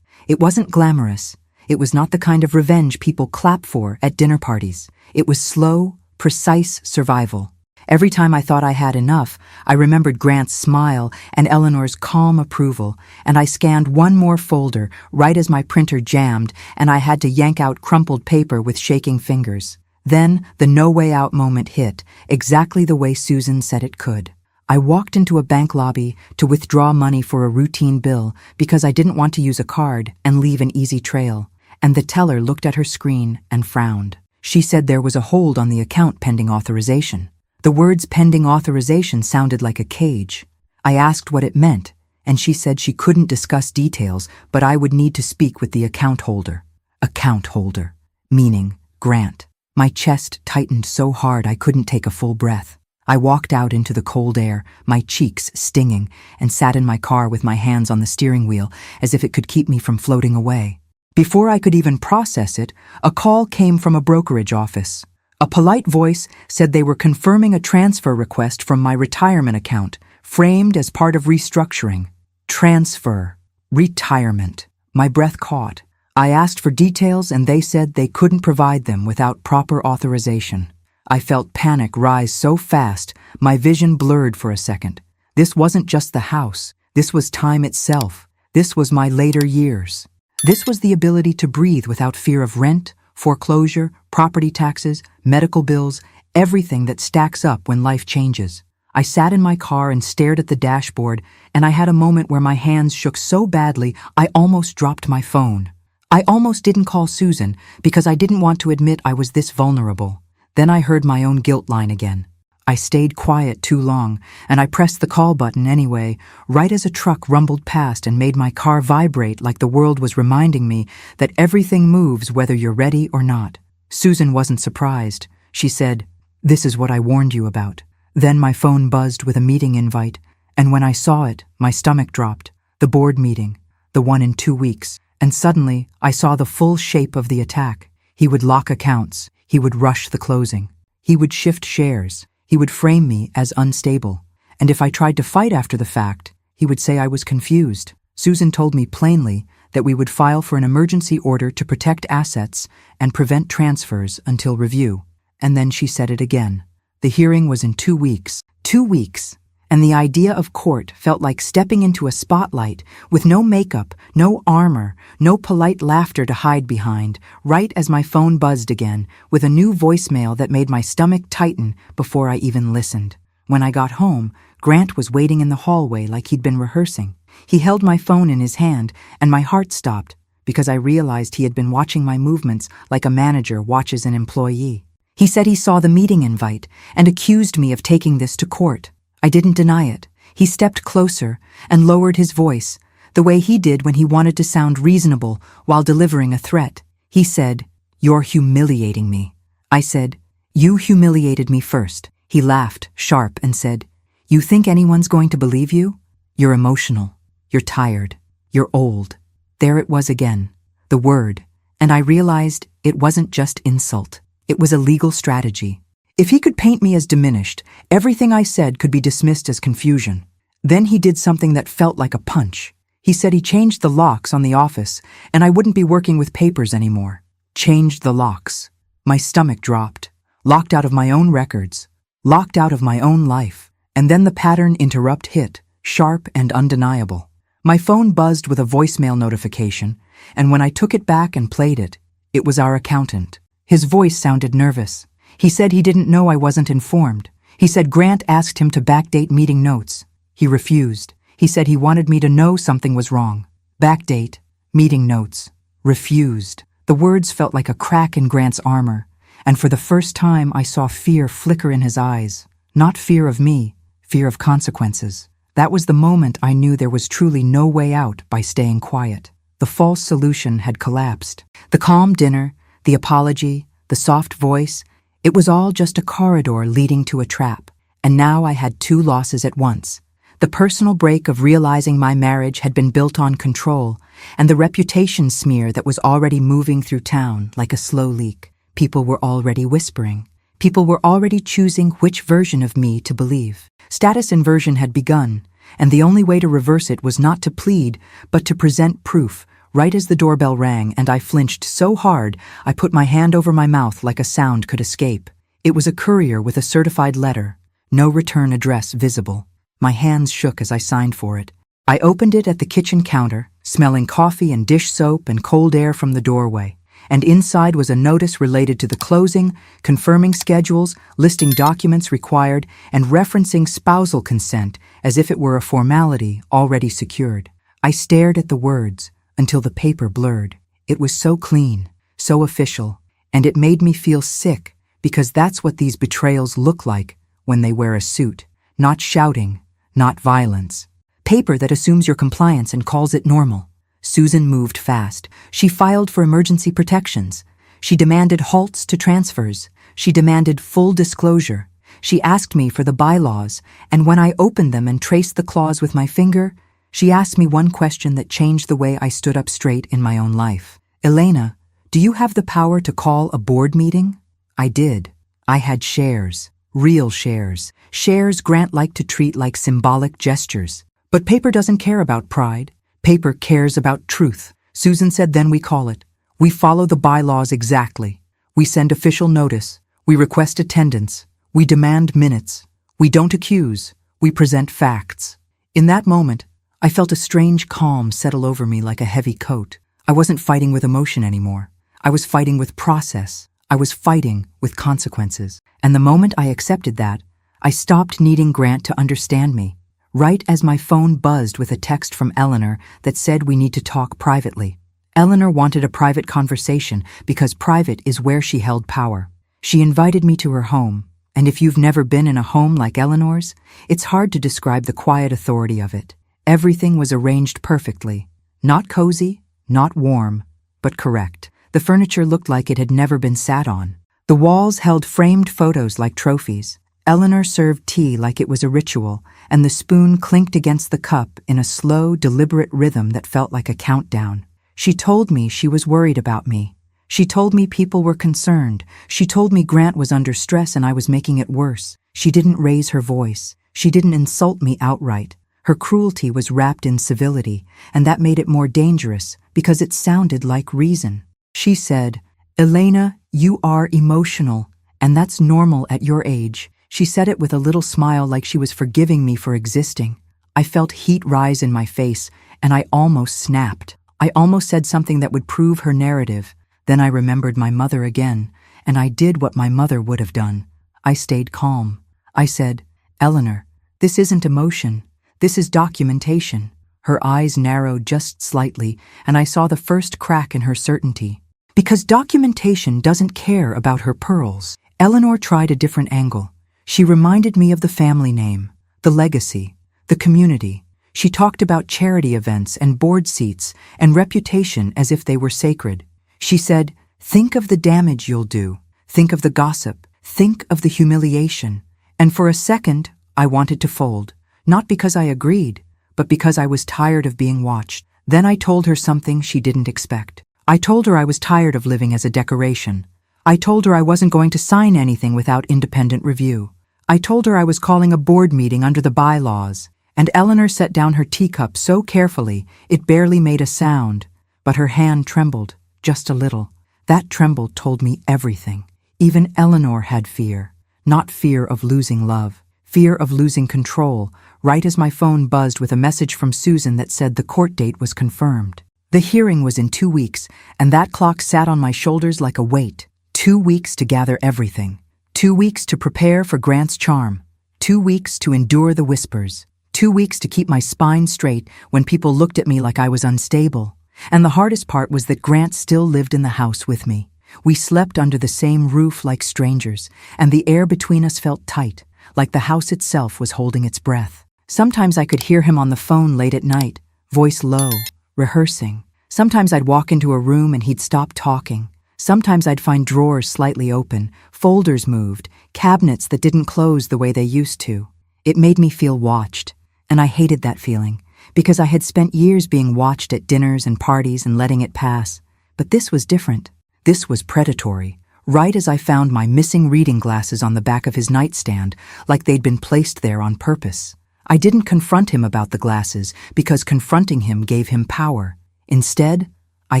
It wasn't glamorous. It was not the kind of revenge people clap for at dinner parties. It was slow, precise survival. Every time I thought I had enough, I remembered Grant's smile and Eleanor's calm approval, and I scanned one more folder right as my printer jammed and I had to yank out crumpled paper with shaking fingers. Then the no way out moment hit, exactly the way Susan said it could. I walked into a bank lobby to withdraw money for a routine bill because I didn't want to use a card and leave an easy trail, and the teller looked at her screen and frowned. She said there was a hold on the account pending authorization. The words pending authorization sounded like a cage. I asked what it meant, and she said she couldn't discuss details, but I would need to speak with the account holder. Account holder, meaning Grant. My chest tightened so hard I couldn't take a full breath. I walked out into the cold air, my cheeks stinging, and sat in my car with my hands on the steering wheel as if it could keep me from floating away. Before I could even process it, a call came from a brokerage office. A polite voice said they were confirming a transfer request from my retirement account, framed as part of restructuring. Transfer. Retirement. My breath caught. I asked for details and they said they couldn't provide them without proper authorization. I felt panic rise so fast, my vision blurred for a second. This wasn't just the house. This was time itself. This was my later years. This was the ability to breathe without fear of rent, foreclosure, property taxes, medical bills, everything that stacks up when life changes. I sat in my car and stared at the dashboard, and I had a moment where my hands shook so badly I almost dropped my phone. I almost didn't call Susan because I didn't want to admit I was this vulnerable. Then I heard my own guilt line again. I stayed quiet too long, and I pressed the call button anyway, right as a truck rumbled past and made my car vibrate like the world was reminding me that everything moves whether you're ready or not. Susan wasn't surprised. She said, "This is what I warned you about." Then my phone buzzed with a meeting invite, and when I saw it, my stomach dropped. The board meeting, the one in 2 weeks, and suddenly I saw the full shape of the attack. He would lock accounts. He would rush the closing. He would shift shares. He would frame me as unstable. And if I tried to fight after the fact, he would say I was confused. Susan told me plainly that we would file for an emergency order to protect assets and prevent transfers until review. And then she said it again. The hearing was in 2 weeks. 2 weeks. And the idea of court felt like stepping into a spotlight with no makeup, no armor, no polite laughter to hide behind, right as my phone buzzed again with a new voicemail that made my stomach tighten before I even listened. When I got home, Grant was waiting in the hallway like he'd been rehearsing. He held my phone in his hand, and my heart stopped because I realized he had been watching my movements like a manager watches an employee. He said he saw the meeting invite and accused me of taking this to court. I didn't deny it. He stepped closer and lowered his voice, the way he did when he wanted to sound reasonable while delivering a threat. He said, "You're humiliating me." I said, "You humiliated me first." He laughed, sharp, and said, "You think anyone's going to believe you? You're emotional. You're tired. You're old." There it was again, the word, and I realized it wasn't just insult. It was a legal strategy. If he could paint me as diminished, everything I said could be dismissed as confusion. Then he did something that felt like a punch. He said he changed the locks on the office, and I wouldn't be working with papers anymore. Changed the locks. My stomach dropped. Locked out of my own records. Locked out of my own life. And then the pattern interrupt hit, sharp and undeniable. My phone buzzed with a voicemail notification, and when I took it back and played it, it was our accountant. His voice sounded nervous. He said he didn't know I wasn't informed. He said Grant asked him to backdate meeting notes. He refused. He said he wanted me to know something was wrong. Backdate, meeting notes, refused. The words felt like a crack in Grant's armor, and for the first time I saw fear flicker in his eyes. Not fear of me, fear of consequences. That was the moment I knew there was truly no way out by staying quiet. The false solution had collapsed. The calm dinner, the apology, the soft voice, it was all just a corridor leading to a trap. And now I had 2 losses at once. The personal break of realizing my marriage had been built on control, and the reputation smear that was already moving through town like a slow leak. People were already whispering. People were already choosing which version of me to believe. Status inversion had begun, and the only way to reverse it was not to plead, but to present proof. Right as the doorbell rang and I flinched so hard, I put my hand over my mouth like a sound could escape. It was a courier with a certified letter. No return address visible. My hands shook as I signed for it. I opened it at the kitchen counter, smelling coffee and dish soap and cold air from the doorway. And inside was a notice related to the closing, confirming schedules, listing documents required, and referencing spousal consent as if it were a formality already secured. I stared at the words until the paper blurred. It was so clean, so official, and it made me feel sick because that's what these betrayals look like when they wear a suit. Not shouting, not violence. Paper that assumes your compliance and calls it normal. Susan moved fast. She filed for emergency protections. She demanded halts to transfers. She demanded full disclosure. She asked me for the bylaws, and when I opened them and traced the clause with my finger, she asked me one question that changed the way I stood up straight in my own life. Elena, do you have the power to call a board meeting? I did. I had shares. Real shares. Shares Grant liked to treat like symbolic gestures. But paper doesn't care about pride. Paper cares about truth. Susan said then we call it. We follow the bylaws exactly. We send official notice. We request attendance. We demand minutes. We don't accuse. We present facts. In that moment, I felt a strange calm settle over me like a heavy coat. I wasn't fighting with emotion anymore. I was fighting with process. I was fighting with consequences. And the moment I accepted that, I stopped needing Grant to understand me. Right as my phone buzzed with a text from Eleanor that said we need to talk privately. Eleanor wanted a private conversation because private is where she held power. She invited me to her home, and if you've never been in a home like Eleanor's, it's hard to describe the quiet authority of it. Everything was arranged perfectly. Not cozy, not warm, but correct. The furniture looked like it had never been sat on. The walls held framed photos like trophies. Eleanor served tea like it was a ritual, and the spoon clinked against the cup in a slow, deliberate rhythm that felt like a countdown. She told me she was worried about me. She told me people were concerned. She told me Grant was under stress and I was making it worse. She didn't raise her voice. She didn't insult me outright. Her cruelty was wrapped in civility, and that made it more dangerous because it sounded like reason. She said, "Elena, you are emotional, and that's normal at your age." She said it with a little smile like she was forgiving me for existing. I felt heat rise in my face, and I almost snapped. I almost said something that would prove her narrative. Then I remembered my mother again, and I did what my mother would have done. I stayed calm. I said, "Eleanor, this isn't emotion. This is documentation." Her eyes narrowed just slightly, and I saw the first crack in her certainty. Because documentation doesn't care about her pearls. Eleanor tried a different angle. She reminded me of the family name, the legacy, the community. She talked about charity events and board seats and reputation as if they were sacred. She said, "Think of the damage you'll do. Think of the gossip. Think of the humiliation." And for a second, I wanted to fold. Not because I agreed, but because I was tired of being watched. Then I told her something she didn't expect. I told her I was tired of living as a decoration. I told her I wasn't going to sign anything without independent review. I told her I was calling a board meeting under the bylaws, and Eleanor set down her teacup so carefully it barely made a sound, but her hand trembled, just a little. That tremble told me everything. Even Eleanor had fear, not fear of losing love, fear of losing control, right as my phone buzzed with a message from Susan that said the court date was confirmed. The hearing was in 2 weeks, and that clock sat on my shoulders like a weight. 2 weeks to gather everything. 2 weeks to prepare for Grant's charm. 2 weeks to endure the whispers. 2 weeks to keep my spine straight when people looked at me like I was unstable. And the hardest part was that Grant still lived in the house with me. We slept under the same roof like strangers, and the air between us felt tight, like the house itself was holding its breath. Sometimes I could hear him on the phone late at night, voice low, rehearsing. Sometimes I'd walk into a room and he'd stop talking. Sometimes I'd find drawers slightly open, folders moved, cabinets that didn't close the way they used to. It made me feel watched, And I hated that feeling, because I had spent years being watched at dinners and parties and letting it pass. But this was different. This was predatory. Right as I found my missing reading glasses on the back of his nightstand, like they'd been placed there on purpose. I didn't confront him about the glasses, because confronting him gave him power. Instead, I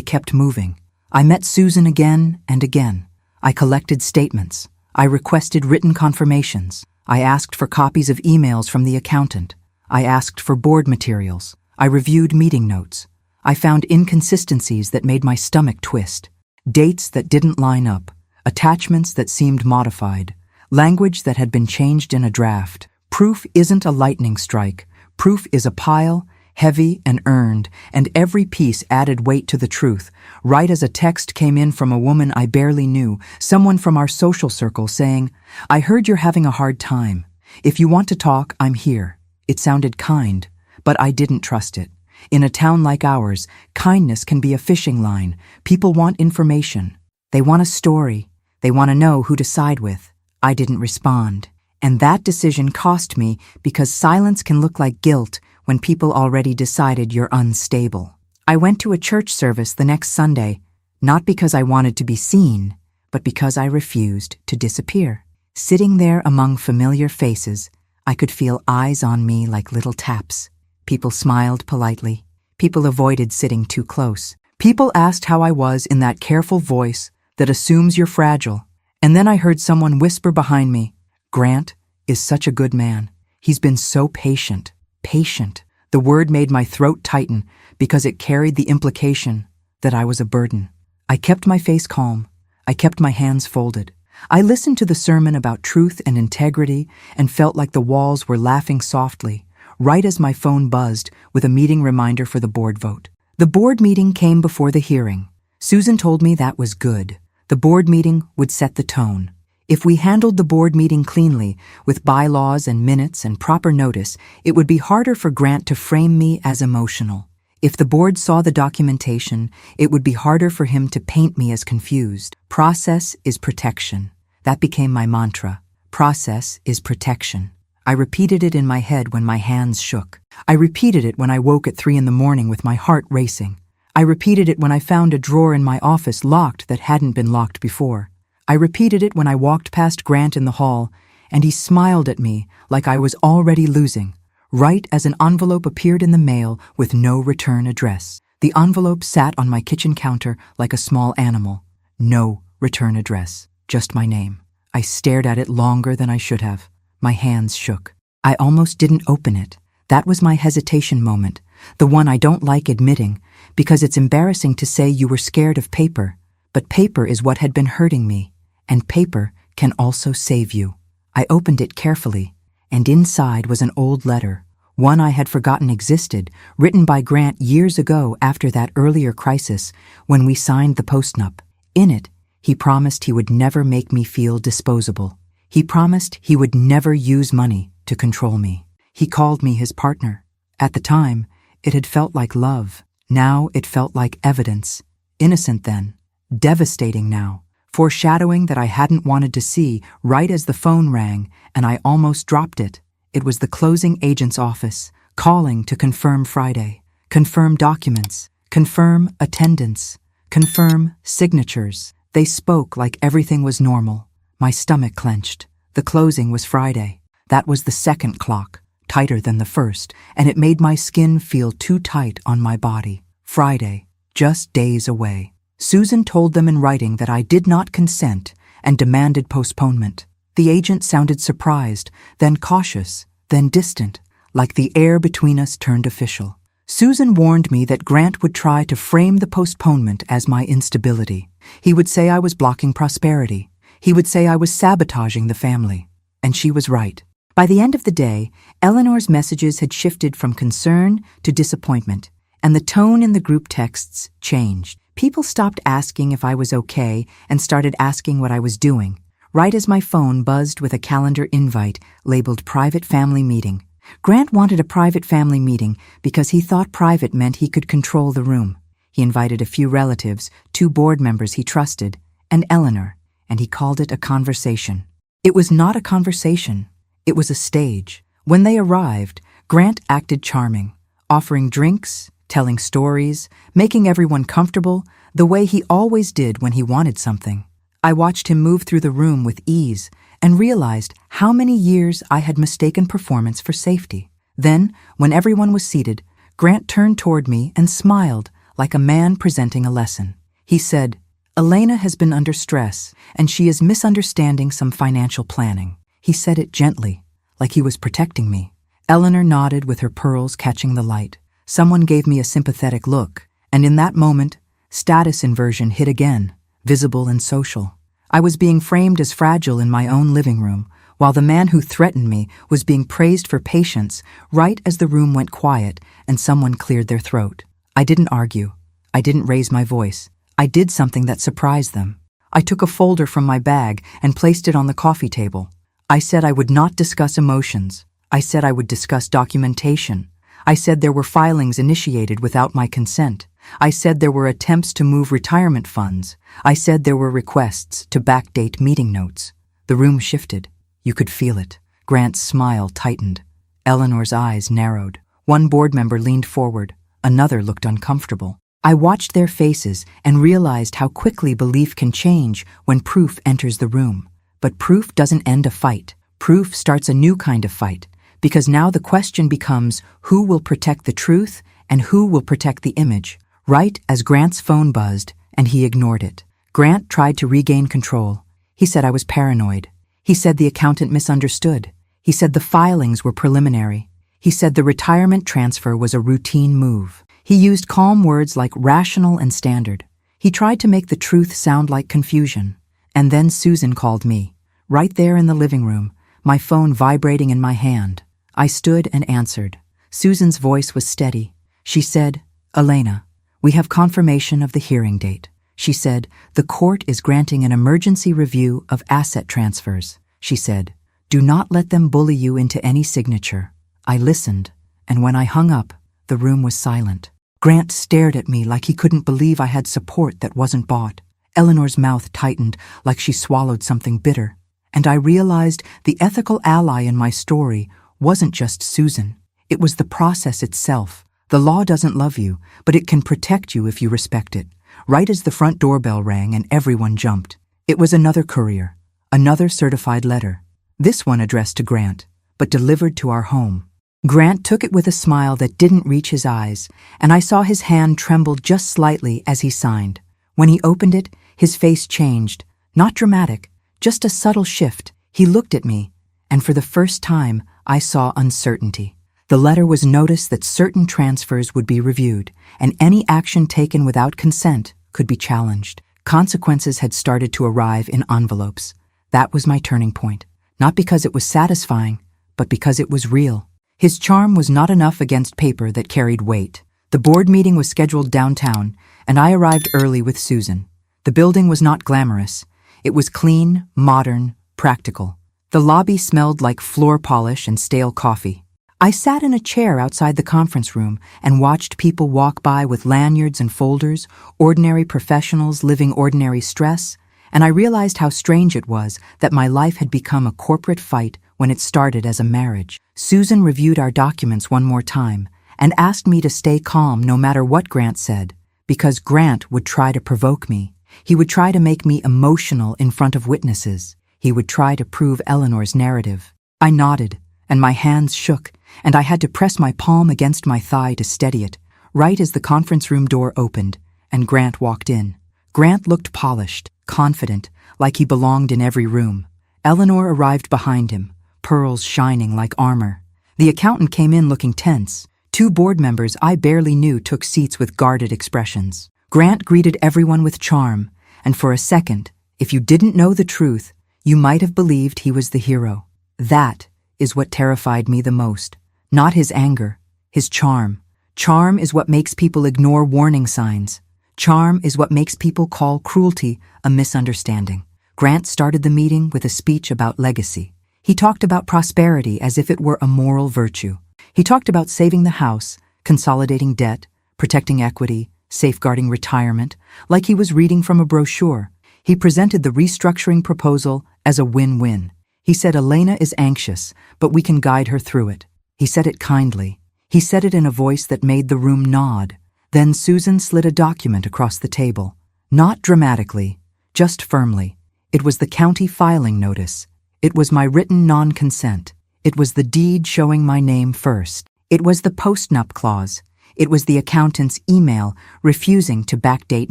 kept moving. I met Susan again and again. I collected statements. I requested written confirmations. I asked for copies of emails from the accountant. I asked for board materials. I reviewed meeting notes. I found inconsistencies that made my stomach twist. Dates that didn't line up. Attachments that seemed modified. Language that had been changed in a draft. Proof isn't a lightning strike. Proof is a pile, heavy and earned, and every piece added weight to the truth, right as a text came in from a woman I barely knew, someone from our social circle saying, "I heard you're having a hard time. If you want to talk, I'm here." It sounded kind, but I didn't trust it. In a town like ours, kindness can be a fishing line. People want information. They want a story. They want to know who to side with. I didn't respond. And that decision cost me, because silence can look like guilt when people already decided you're unstable. I went to a church service the next Sunday, not because I wanted to be seen, but because I refused to disappear. Sitting there among familiar faces, I could feel eyes on me like little taps. People smiled politely. People avoided sitting too close. People asked how I was in that careful voice that assumes you're fragile. And then I heard someone whisper behind me, "Grant is such a good man. He's been so patient." Patient. The word made my throat tighten because it carried the implication that I was a burden. I kept my face calm. I kept my hands folded. I listened to the sermon about truth and integrity and felt like the walls were laughing softly, right as my phone buzzed with a meeting reminder for the board vote. The board meeting came before the hearing. Susan told me that was good. The board meeting would set the tone. If we handled the board meeting cleanly, with bylaws and minutes and proper notice, it would be harder for Grant to frame me as emotional. If the board saw the documentation, it would be harder for him to paint me as confused. Process is protection. That became my mantra. Process is protection. I repeated it in my head when my hands shook. I repeated it when I woke at 3 a.m. with my heart racing. I repeated it when I found a drawer in my office locked that hadn't been locked before. I repeated it when I walked past Grant in the hall, and he smiled at me like I was already losing, right as an envelope appeared in the mail with no return address. The envelope sat on my kitchen counter like a small animal. No return address, just my name. I stared at it longer than I should have. My hands shook. I almost didn't open it. That was my hesitation moment, the one I don't like admitting, because it's embarrassing to say you were scared of paper, but paper is what had been hurting me. And paper can also save you. I opened it carefully, and inside was an old letter, one I had forgotten existed, written by Grant years ago after that earlier crisis when we signed the postnup. In it, he promised he would never make me feel disposable. He promised he would never use money to control me. He called me his partner. At the time, it had felt like love. Now it felt like evidence. Innocent then, devastating now. Foreshadowing that I hadn't wanted to see right as the phone rang, and I almost dropped it. It was the closing agent's office, calling to confirm Friday, confirm documents, confirm attendance, confirm signatures. They spoke like everything was normal. My stomach clenched. The closing was Friday. That was the second clock, tighter than the first, and it made my skin feel too tight on my body. Friday, just days away. Susan told them in writing that I did not consent and demanded postponement. The agent sounded surprised, then cautious, then distant, like the air between us turned official. Susan warned me that Grant would try to frame the postponement as my instability. He would say I was blocking prosperity. He would say I was sabotaging the family. And she was right. By the end of the day, Eleanor's messages had shifted from concern to disappointment, and the tone in the group texts changed. People stopped asking if I was okay and started asking what I was doing, right as my phone buzzed with a calendar invite labeled Private Family Meeting. Grant wanted a private family meeting because he thought private meant he could control the room. He invited a few relatives, 2 board members he trusted, and Eleanor, and he called it a conversation. It was not a conversation. It was a stage. When they arrived, Grant acted charming, offering drinks, telling stories, making everyone comfortable, the way he always did when he wanted something. I watched him move through the room with ease and realized how many years I had mistaken performance for safety. Then, when everyone was seated, Grant turned toward me and smiled like a man presenting a lesson. He said, "Elena has been under stress, and she is misunderstanding some financial planning." He said it gently, like he was protecting me. Eleanor nodded with her pearls catching the light. Someone gave me a sympathetic look, and in that moment, status inversion hit again, visible and social. I was being framed as fragile in my own living room, while the man who threatened me was being praised for patience right as the room went quiet and someone cleared their throat. I didn't argue. I didn't raise my voice. I did something that surprised them. I took a folder from my bag and placed it on the coffee table. I said I would not discuss emotions. I said I would discuss documentation. I said there were filings initiated without my consent. I said there were attempts to move retirement funds. I said there were requests to backdate meeting notes. The room shifted. You could feel it. Grant's smile tightened. Eleanor's eyes narrowed. One board member leaned forward. Another looked uncomfortable. I watched their faces and realized how quickly belief can change when proof enters the room. But proof doesn't end a fight. Proof starts a new kind of fight, because now the question becomes who will protect the truth and who will protect the image. Right as Grant's phone buzzed, and he ignored it. Grant tried to regain control. He said I was paranoid. He said the accountant misunderstood. He said the filings were preliminary. He said the retirement transfer was a routine move. He used calm words like rational and standard. He tried to make the truth sound like confusion. And then Susan called me, right there in the living room, my phone vibrating in my hand. I stood and answered. Susan's voice was steady. She said, "Elena, we have confirmation of the hearing date." She said, "The court is granting an emergency review of asset transfers." She said, "Do not let them bully you into any signature." I listened, and when I hung up, the room was silent. Grant stared at me like he couldn't believe I had support that wasn't bought. Eleanor's mouth tightened like she swallowed something bitter. And I realized the ethical ally in my story wasn't just Susan. It was the process itself. The law doesn't love you, but it can protect you if you respect it. Right as the front doorbell rang and everyone jumped, it was another courier, another certified letter. This one addressed to Grant, but delivered to our home. Grant took it with a smile that didn't reach his eyes, and I saw his hand tremble just slightly as he signed. When he opened it, his face changed. Not dramatic, just a subtle shift. He looked at me, and for the first time, I saw uncertainty. The letter was notice that certain transfers would be reviewed, and any action taken without consent could be challenged. Consequences had started to arrive in envelopes. That was my turning point. Not because it was satisfying, but because it was real. His charm was not enough against paper that carried weight. The board meeting was scheduled downtown, and I arrived early with Susan. The building was not glamorous. It was clean, modern, practical. The lobby smelled like floor polish and stale coffee. I sat in a chair outside the conference room and watched people walk by with lanyards and folders, ordinary professionals living ordinary stress, and I realized how strange it was that my life had become a corporate fight when it started as a marriage. Susan reviewed our documents one more time and asked me to stay calm no matter what Grant said, because Grant would try to provoke me. He would try to make me emotional in front of witnesses. He would try to prove Eleanor's narrative. I nodded, and my hands shook, and I had to press my palm against my thigh to steady it, right as the conference room door opened, and Grant walked in. Grant looked polished, confident, like he belonged in every room. Eleanor arrived behind him, pearls shining like armor. The accountant came in looking tense. 2 board members I barely knew took seats with guarded expressions. Grant greeted everyone with charm, and for a second, if you didn't know the truth, you might have believed he was the hero. That is what terrified me the most. Not his anger, his charm. Charm is what makes people ignore warning signs. Charm is what makes people call cruelty a misunderstanding. Grant started the meeting with a speech about legacy. He talked about prosperity as if it were a moral virtue. He talked about saving the house, consolidating debt, protecting equity, safeguarding retirement, like he was reading from a brochure. He presented the restructuring proposal as a win-win. He said Elena is anxious, but we can guide her through it. He said it kindly. He said it in a voice that made the room nod. Then Susan slid a document across the table. Not dramatically, just firmly. It was the county filing notice. It was my written non-consent. It was the deed showing my name first. It was the postnup clause. It was the accountant's email refusing to backdate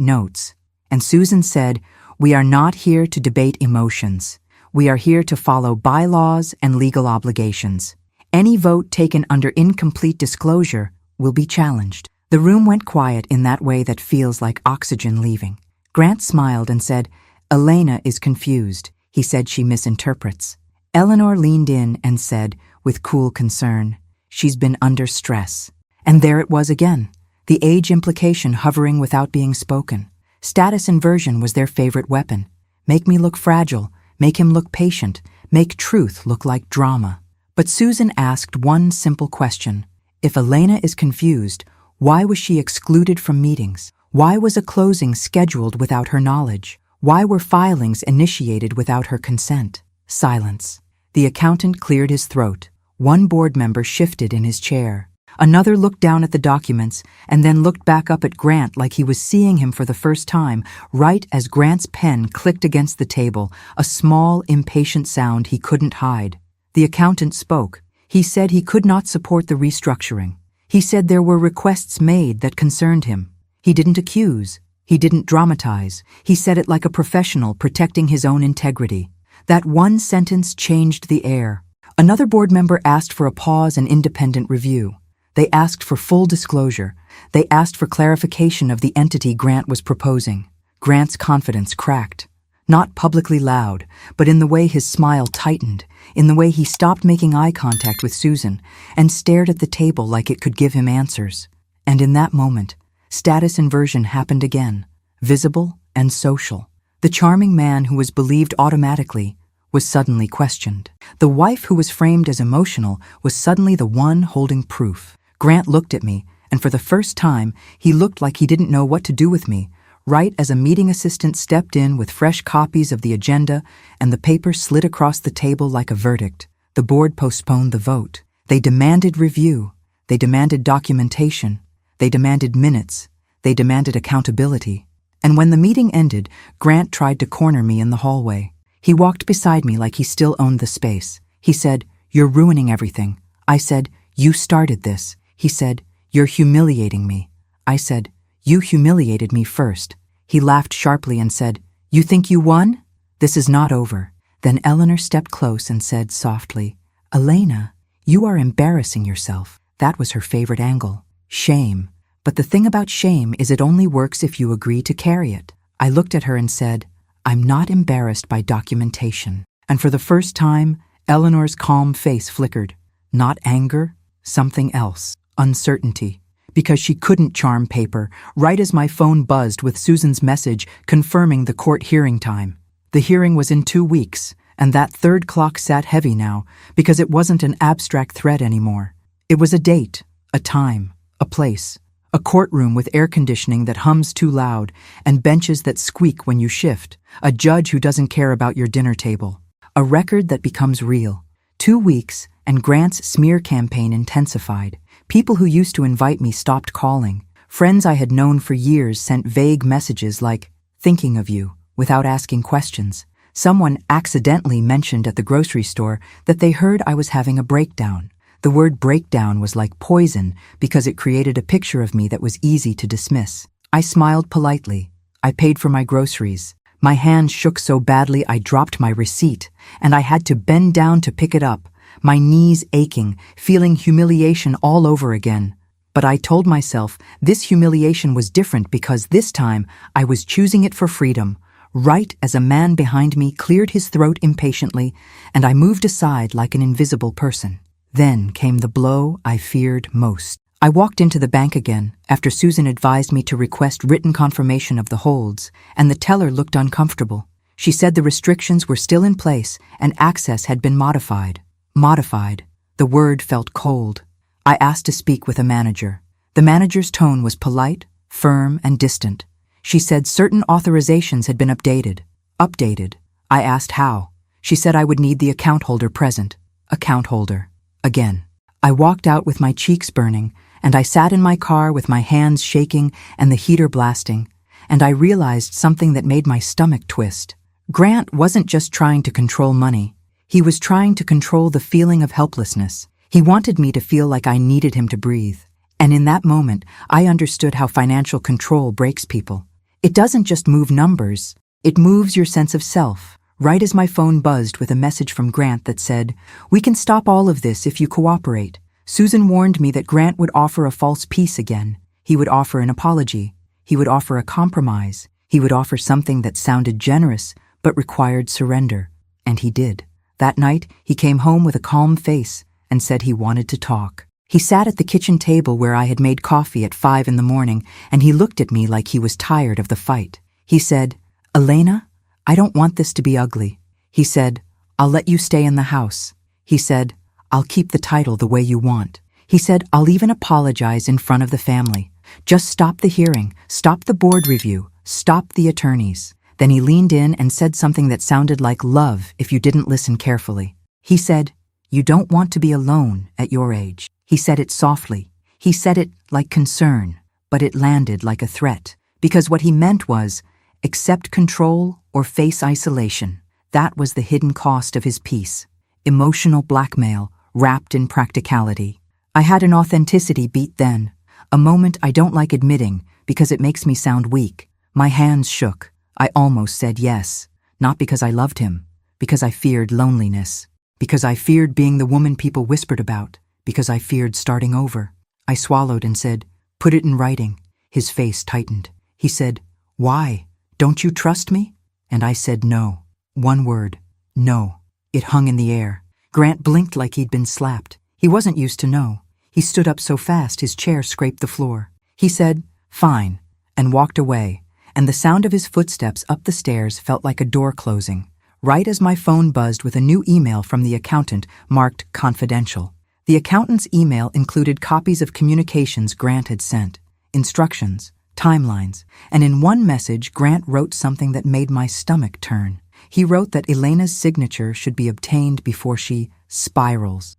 notes. And Susan said, "We are not here to debate emotions. We are here to follow bylaws and legal obligations. Any vote taken under incomplete disclosure will be challenged." The room went quiet in that way that feels like oxygen leaving. Grant smiled and said, "Elena is confused." He said she misinterprets. Eleanor leaned in and said, with cool concern, "She's been under stress." And there it was again, the age implication hovering without being spoken. Status inversion was their favorite weapon. Make me look fragile, make him look patient, make truth look like drama. But Susan asked one simple question. If Elena is confused, why was she excluded from meetings? Why was a closing scheduled without her knowledge? Why were filings initiated without her consent? Silence. The accountant cleared his throat. One board member shifted in his chair. Another looked down at the documents and then looked back up at Grant like he was seeing him for the first time, right as Grant's pen clicked against the table, a small, impatient sound he couldn't hide. The accountant spoke. He said he could not support the restructuring. He said there were requests made that concerned him. He didn't accuse. He didn't dramatize. He said it like a professional protecting his own integrity. That one sentence changed the air. Another board member asked for a pause and independent review. They asked for full disclosure. They asked for clarification of the entity Grant was proposing. Grant's confidence cracked. Not publicly loud, but in the way his smile tightened, in the way he stopped making eye contact with Susan and stared at the table like it could give him answers. And in that moment, status inversion happened again, visible and social. The charming man who was believed automatically was suddenly questioned. The wife who was framed as emotional was suddenly the one holding proof. Grant looked at me, and for the first time, he looked like he didn't know what to do with me, right as a meeting assistant stepped in with fresh copies of the agenda and the paper slid across the table like a verdict. The board postponed the vote. They demanded review. They demanded documentation. They demanded minutes. They demanded accountability. And when the meeting ended, Grant tried to corner me in the hallway. He walked beside me like he still owned the space. He said, "You're ruining everything." I said, "You started this." He said, "You're humiliating me." I said, "You humiliated me first." He laughed sharply and said, "You think you won? This is not over." Then Eleanor stepped close and said softly, "Elena, you are embarrassing yourself." That was her favorite angle. Shame. But the thing about shame is it only works if you agree to carry it. I looked at her and said, "I'm not embarrassed by documentation." And for the first time, Eleanor's calm face flickered. Not anger, something else. Uncertainty. Because she couldn't charm paper, right as my phone buzzed with Susan's message confirming the court hearing time. The hearing was in 2 weeks, and that third clock sat heavy now, because it wasn't an abstract threat anymore. It was a date, a time, a place. A courtroom with air conditioning that hums too loud and benches that squeak when you shift. A judge who doesn't care about your dinner table. A record that becomes real. 2 weeks, and Grant's smear campaign intensified. People who used to invite me stopped calling. Friends I had known for years sent vague messages like, "Thinking of you," without asking questions. Someone accidentally mentioned at the grocery store that they heard I was having a breakdown. The word breakdown was like poison because it created a picture of me that was easy to dismiss. I smiled politely. I paid for my groceries. My hand shook so badly I dropped my receipt, and I had to bend down to pick it up, my knees aching, feeling humiliation all over again. But I told myself this humiliation was different because this time I was choosing it for freedom, right as a man behind me cleared his throat impatiently, and I moved aside like an invisible person. Then came the blow I feared most. I walked into the bank again after Susan advised me to request written confirmation of the holds, and the teller looked uncomfortable. She said the restrictions were still in place and access had been modified. Modified. The word felt cold. I asked to speak with a manager. The manager's tone was polite, firm, and distant. She said certain authorizations had been updated. Updated. I asked how. She said I would need the account holder present. Account holder. Again. I walked out with my cheeks burning, and I sat in my car with my hands shaking and the heater blasting, and I realized something that made my stomach twist. Grant wasn't just trying to control money. He was trying to control the feeling of helplessness. He wanted me to feel like I needed him to breathe. And in that moment, I understood how financial control breaks people. It doesn't just move numbers, it moves your sense of self. Right as my phone buzzed with a message from Grant that said, "We can stop all of this if you cooperate," Susan warned me that Grant would offer a false peace again. He would offer an apology. He would offer a compromise. He would offer something that sounded generous but required surrender. And he did. That night, he came home with a calm face and said he wanted to talk. He sat at the kitchen table where I had made coffee at 5 in the morning, and he looked at me like he was tired of the fight. He said, "Elena, I don't want this to be ugly." He said, "I'll let you stay in the house." He said, "I'll keep the title the way you want." He said, "I'll even apologize in front of the family. Just stop the hearing, stop the board review, stop the attorneys." Then he leaned in and said something that sounded like love if you didn't listen carefully. He said, "You don't want to be alone at your age." He said it softly. He said it like concern, but it landed like a threat. Because what he meant was, accept control or face isolation. That was the hidden cost of his peace. Emotional blackmail wrapped in practicality. I had an authenticity beat then, a moment I don't like admitting because it makes me sound weak. My hands shook. I almost said yes, not because I loved him, because I feared loneliness, because I feared being the woman people whispered about, because I feared starting over. I swallowed and said, "Put it in writing." His face tightened. He said, "Why? Don't you trust me?" And I said no. One word, no. It hung in the air. Grant blinked like he'd been slapped. He wasn't used to no. He stood up so fast his chair scraped the floor. He said, "Fine," and walked away, and the sound of his footsteps up the stairs felt like a door closing, right as my phone buzzed with a new email from the accountant marked confidential. The accountant's email included copies of communications Grant had sent, instructions, timelines, and in one message Grant wrote something that made my stomach turn. He wrote that Elena's signature should be obtained before she spirals.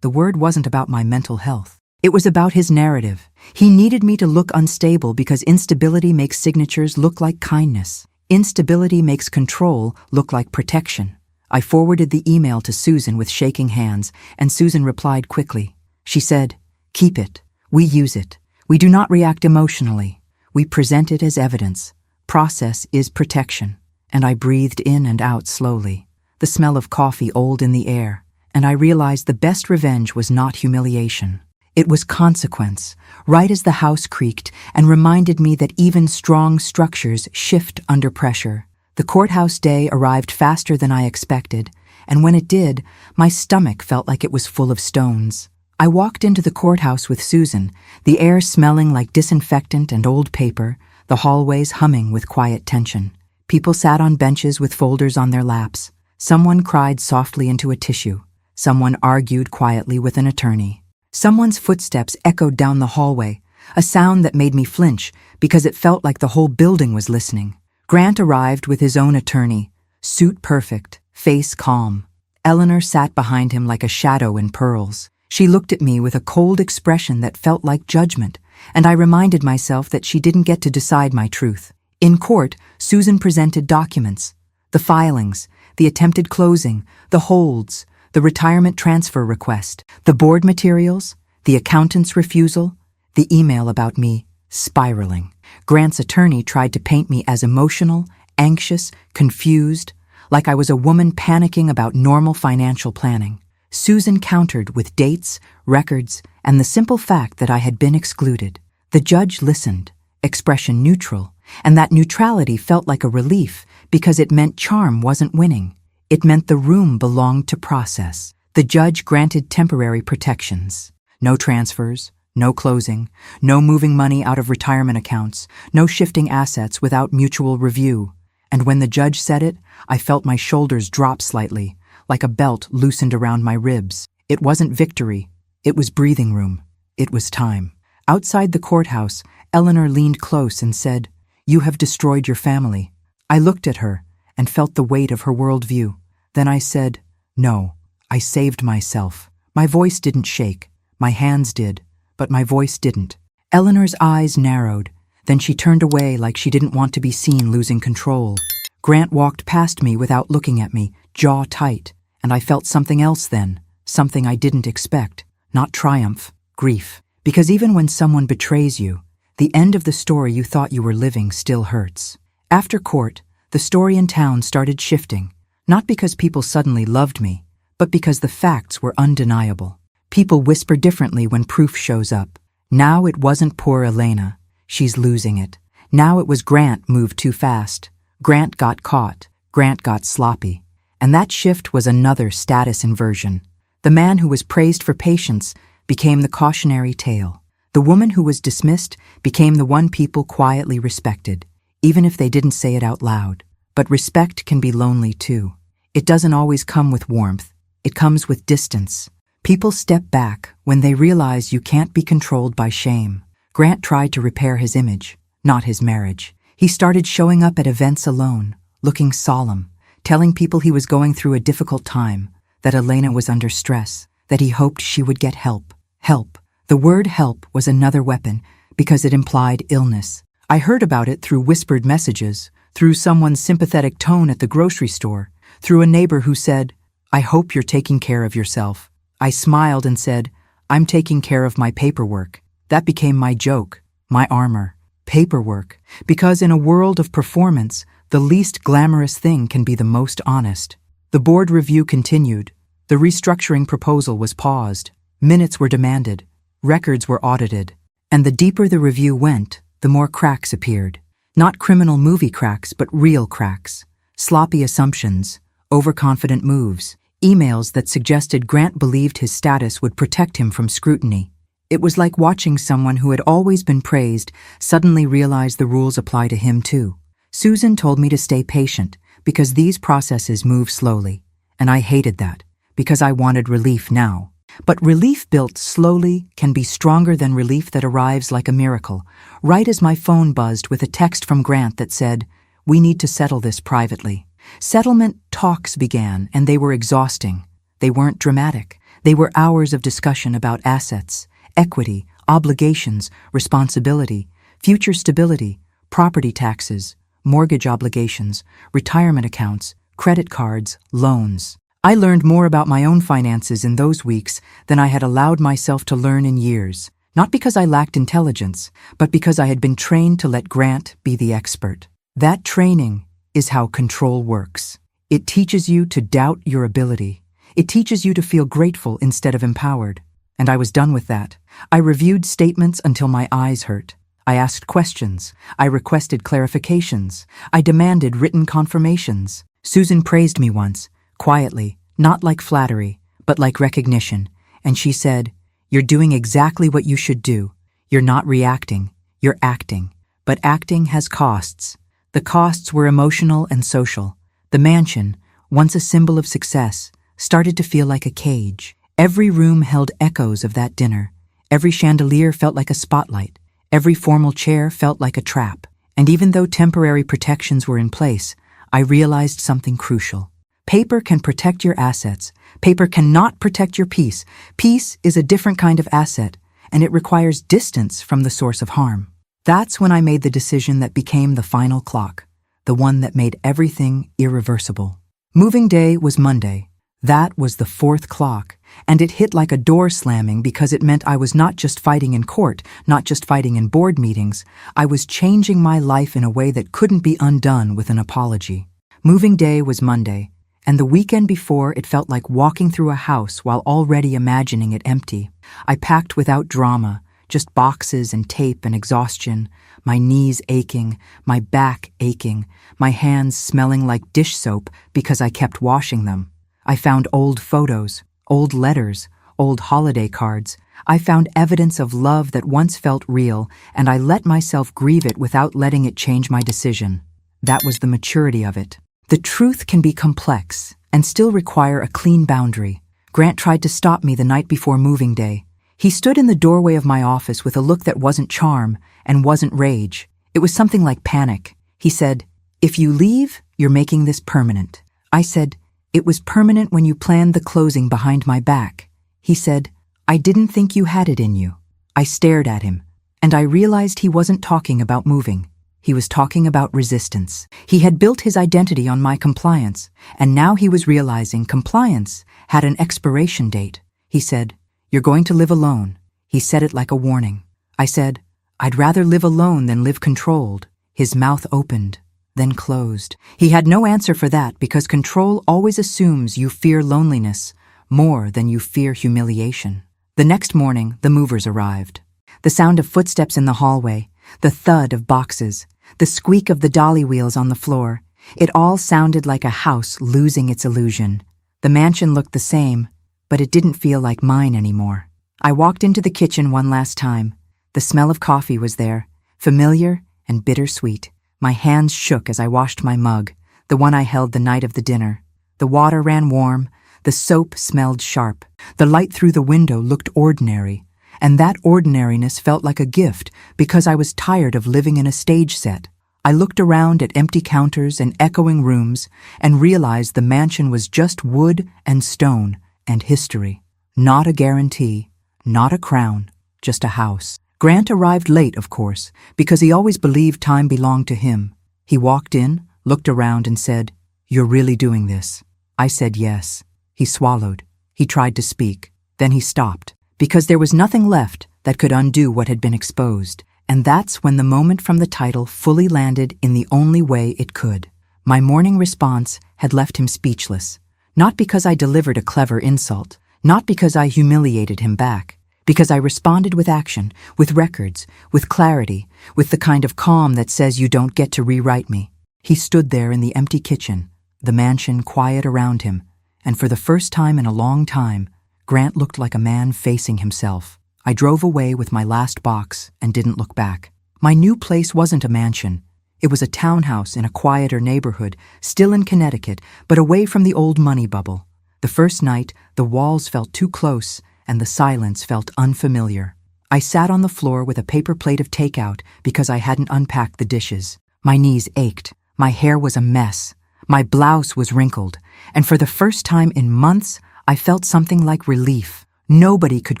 The word wasn't about my mental health. It was about his narrative. He needed me to look unstable because instability makes signatures look like kindness. Instability makes control look like protection. I forwarded the email to Susan with shaking hands, and Susan replied quickly. She said, "Keep it. We use it. We do not react emotionally. We present it as evidence. Process is protection." And I breathed in and out slowly. The smell of coffee oiled in the air, and I realized the best revenge was not humiliation. It was consequence, right as the house creaked and reminded me that even strong structures shift under pressure. The courthouse day arrived faster than I expected, and when it did, my stomach felt like it was full of stones. I walked into the courthouse with Susan, the air smelling like disinfectant and old paper, the hallways humming with quiet tension. People sat on benches with folders on their laps. Someone cried softly into a tissue. Someone argued quietly with an attorney. Someone's footsteps echoed down the hallway, a sound that made me flinch because it felt like the whole building was listening. Grant arrived with his own attorney, suit perfect, face calm. Eleanor sat behind him like a shadow in pearls. She looked at me with a cold expression that felt like judgment, and I reminded myself that she didn't get to decide my truth. In court, Susan presented documents, the filings, the attempted closing, the holds, the retirement transfer request, the board materials, the accountant's refusal, the email about me spiraling. Grant's attorney tried to paint me as emotional, anxious, confused, like I was a woman panicking about normal financial planning. Susan countered with dates, records, and the simple fact that I had been excluded. The judge listened, expression neutral, and that neutrality felt like a relief because it meant charm wasn't winning. It meant the room belonged to process. The judge granted temporary protections. No transfers, no closing, no moving money out of retirement accounts, no shifting assets without mutual review. And when the judge said it, I felt my shoulders drop slightly, like a belt loosened around my ribs. It wasn't victory. It was breathing room. It was time. Outside the courthouse, Eleanor leaned close and said, "You have destroyed your family." I looked at her and felt the weight of her worldview. Then I said, "No, I saved myself My voice didn't shake. My hands did, but my voice didn't. Eleanor's eyes narrowed. Then she turned away like she didn't want to be seen losing control. Grant walked past me without looking at me, jaw tight, and I felt something else then, something I didn't expect. Not triumph, grief. Because even when someone betrays you, the end of the story you thought you were living still hurts. After court, the story in town started shifting, not because people suddenly loved me, but because the facts were undeniable. People whisper differently when proof shows up. Now it wasn't poor Elena. She's losing it. Now it was Grant moved too fast. Grant got caught. Grant got sloppy. And that shift was another status inversion. The man who was praised for patience became the cautionary tale. The woman who was dismissed became the one people quietly respected, even if they didn't say it out loud. But respect can be lonely too. It doesn't always come with warmth. It comes with distance. People step back when they realize you can't be controlled by shame. Grant tried to repair his image, not his marriage. He started showing up at events alone, looking solemn, telling people he was going through a difficult time, that Elena was under stress, that he hoped she would get help. Help. The word help was another weapon because it implied illness. I heard about it through whispered messages, through someone's sympathetic tone at the grocery store, through a neighbor who said, "I hope you're taking care of yourself." I smiled and said, "I'm taking care of my paperwork." That became my joke, my armor. Paperwork. Because in a world of performance, the least glamorous thing can be the most honest. The board review continued. The restructuring proposal was paused. Minutes were demanded. Records were audited. And the deeper the review went, the more cracks appeared. Not criminal movie cracks, but real cracks. Sloppy assumptions, overconfident moves, emails that suggested Grant believed his status would protect him from scrutiny. It was like watching someone who had always been praised suddenly realize the rules apply to him too. Susan told me to stay patient because these processes move slowly, and I hated that because I wanted relief now. But relief built slowly can be stronger than relief that arrives like a miracle, right as my phone buzzed with a text from Grant that said, "We need to settle this privately." Settlement talks began, and they were exhausting. They weren't dramatic. They were hours of discussion about assets, equity, obligations, responsibility, future stability, property taxes, mortgage obligations, retirement accounts, credit cards, loans. I learned more about my own finances in those weeks than I had allowed myself to learn in years, not because I lacked intelligence, but because I had been trained to let Grant be the expert. That training is how control works. It teaches you to doubt your ability. It teaches you to feel grateful instead of empowered. And I was done with that. I reviewed statements until my eyes hurt. I asked questions. I requested clarifications. I demanded written confirmations. Susan praised me once, quietly, not like flattery, but like recognition. And she said, "You're doing exactly what you should do. You're not reacting, you're acting." But acting has costs. The costs were emotional and social. The mansion, once a symbol of success, started to feel like a cage. Every room held echoes of that dinner. Every chandelier felt like a spotlight. Every formal chair felt like a trap. And even though temporary protections were in place, I realized something crucial. Paper can protect your assets. Paper cannot protect your peace. Peace is a different kind of asset, and it requires distance from the source of harm. That's when I made the decision that became the final clock, the one that made everything irreversible. Moving day was Monday. That was the fourth clock, and it hit like a door slamming because it meant I was not just fighting in court, not just fighting in board meetings. I was changing my life in a way that couldn't be undone with an apology. Moving day was Monday, and the weekend before it felt like walking through a house while already imagining it empty. I packed without drama, just boxes and tape and exhaustion, my knees aching, my back aching, my hands smelling like dish soap because I kept washing them. I found old photos, old letters, old holiday cards. I found evidence of love that once felt real, and I let myself grieve it without letting it change my decision. That was the maturity of it. The truth can be complex and still require a clean boundary. Grant tried to stop me the night before moving day. He stood in the doorway of my office with a look that wasn't charm and wasn't rage. It was something like panic. He said, "If you leave, you're making this permanent." I said, "It was permanent when you planned the closing behind my back." He said, "I didn't think you had it in you." I stared at him, and I realized he wasn't talking about moving. He was talking about resistance. He had built his identity on my compliance, and now he was realizing compliance had an expiration date. He said, "You're going to live alone." He said it like a warning. I said, "I'd rather live alone than live controlled." His mouth opened, then closed. He had no answer for that because control always assumes you fear loneliness more than you fear humiliation. The next morning, the movers arrived. The sound of footsteps in the hallway, the thud of boxes, the squeak of the dolly wheels on the floor, it all sounded like a house losing its illusion. The mansion looked the same, but it didn't feel like mine anymore. I walked into the kitchen one last time. The smell of coffee was there, familiar and bittersweet. My hands shook as I washed my mug, the one I held the night of the dinner. The water ran warm, the soap smelled sharp. The light through the window looked ordinary, and that ordinariness felt like a gift because I was tired of living in a stage set. I looked around at empty counters and echoing rooms and realized the mansion was just wood and stone and history. Not a guarantee, not a crown, just a house. Grant arrived late, of course, because he always believed time belonged to him. He walked in, looked around and said, "You're really doing this?" I said yes. He swallowed. He tried to speak. Then he stopped, because there was nothing left that could undo what had been exposed. And that's when the moment from the title fully landed in the only way it could. My morning response had left him speechless. Not because I delivered a clever insult, not because I humiliated him back, because I responded with action, with records, with clarity, with the kind of calm that says you don't get to rewrite me. He stood there in the empty kitchen, the mansion quiet around him, and for the first time in a long time, Grant looked like a man facing himself. I drove away with my last box and didn't look back. My new place wasn't a mansion. It was a townhouse in a quieter neighborhood, still in Connecticut, but away from the old money bubble. The first night, the walls felt too close, and the silence felt unfamiliar. I sat on the floor with a paper plate of takeout because I hadn't unpacked the dishes. My knees ached. My hair was a mess. My blouse was wrinkled. And for the first time in months, I felt something like relief. Nobody could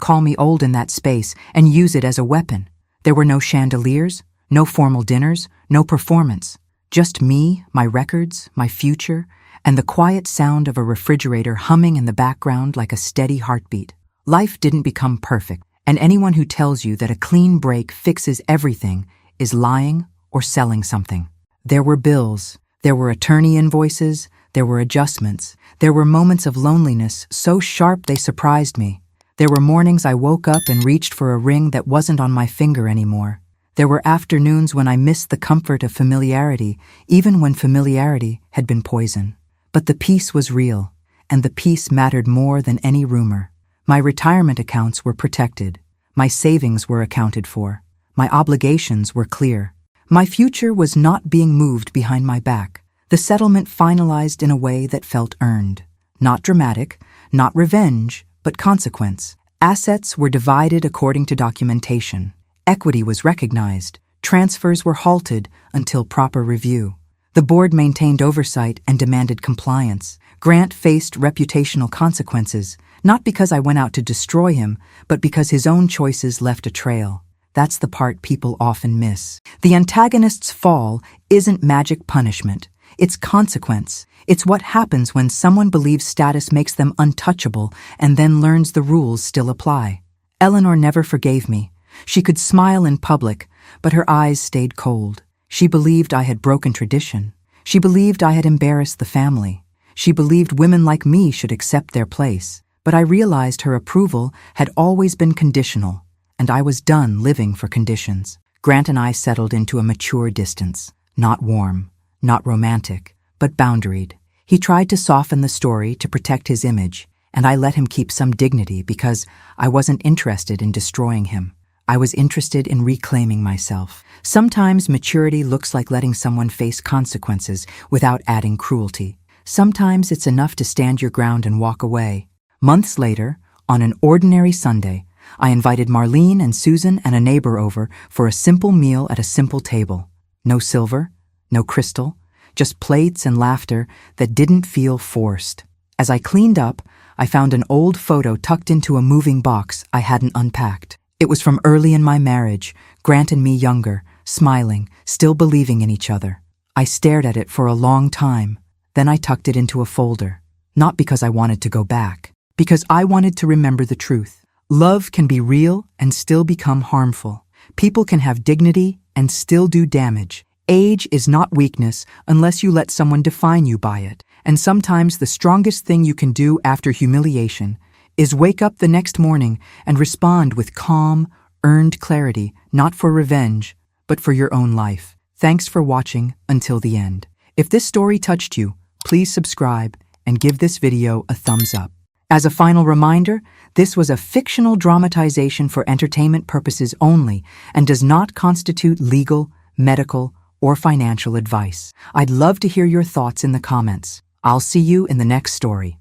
call me old in that space and use it as a weapon. There were no chandeliers, no formal dinners, no performance. Just me, my records, my future, and the quiet sound of a refrigerator humming in the background like a steady heartbeat. Life didn't become perfect, and anyone who tells you that a clean break fixes everything is lying or selling something. There were bills, there were attorney invoices, there were adjustments, there were moments of loneliness so sharp they surprised me. There were mornings I woke up and reached for a ring that wasn't on my finger anymore. There were afternoons when I missed the comfort of familiarity, even when familiarity had been poison. But the peace was real, and the peace mattered more than any rumor. My retirement accounts were protected. My savings were accounted for. My obligations were clear. My future was not being moved behind my back. The settlement finalized in a way that felt earned. Not dramatic, not revenge, but consequence. Assets were divided according to documentation. Equity was recognized. Transfers were halted until proper review. The board maintained oversight and demanded compliance. Grant faced reputational consequences, not because I went out to destroy him, but because his own choices left a trail. That's the part people often miss. The antagonist's fall isn't magic punishment. It's consequence. It's what happens when someone believes status makes them untouchable and then learns the rules still apply. Eleanor never forgave me. She could smile in public, but her eyes stayed cold. She believed I had broken tradition. She believed I had embarrassed the family. She believed women like me should accept their place. But I realized her approval had always been conditional, and I was done living for conditions. Grant and I settled into a mature distance, not warm, not romantic, but boundaried. He tried to soften the story to protect his image, and I let him keep some dignity because I wasn't interested in destroying him. I was interested in reclaiming myself. Sometimes maturity looks like letting someone face consequences without adding cruelty. Sometimes it's enough to stand your ground and walk away. Months later, on an ordinary Sunday, I invited Marlene and Susan and a neighbor over for a simple meal at a simple table. No silver, no crystal, just plates and laughter that didn't feel forced. As I cleaned up, I found an old photo tucked into a moving box I hadn't unpacked. It was from early in my marriage, Grant and me younger, smiling, still believing in each other. I stared at it for a long time, then I tucked it into a folder. Not because I wanted to go back, because I wanted to remember the truth. Love can be real and still become harmful. People can have dignity and still do damage. Age is not weakness unless you let someone define you by it. And sometimes the strongest thing you can do after humiliation is wake up the next morning and respond with calm, earned clarity, not for revenge, but for your own life. Thanks for watching until the end. If this story touched you, please subscribe and give this video a thumbs up. As a final reminder, this was a fictional dramatization for entertainment purposes only and does not constitute legal, medical, or financial advice. I'd love to hear your thoughts in the comments. I'll see you in the next story.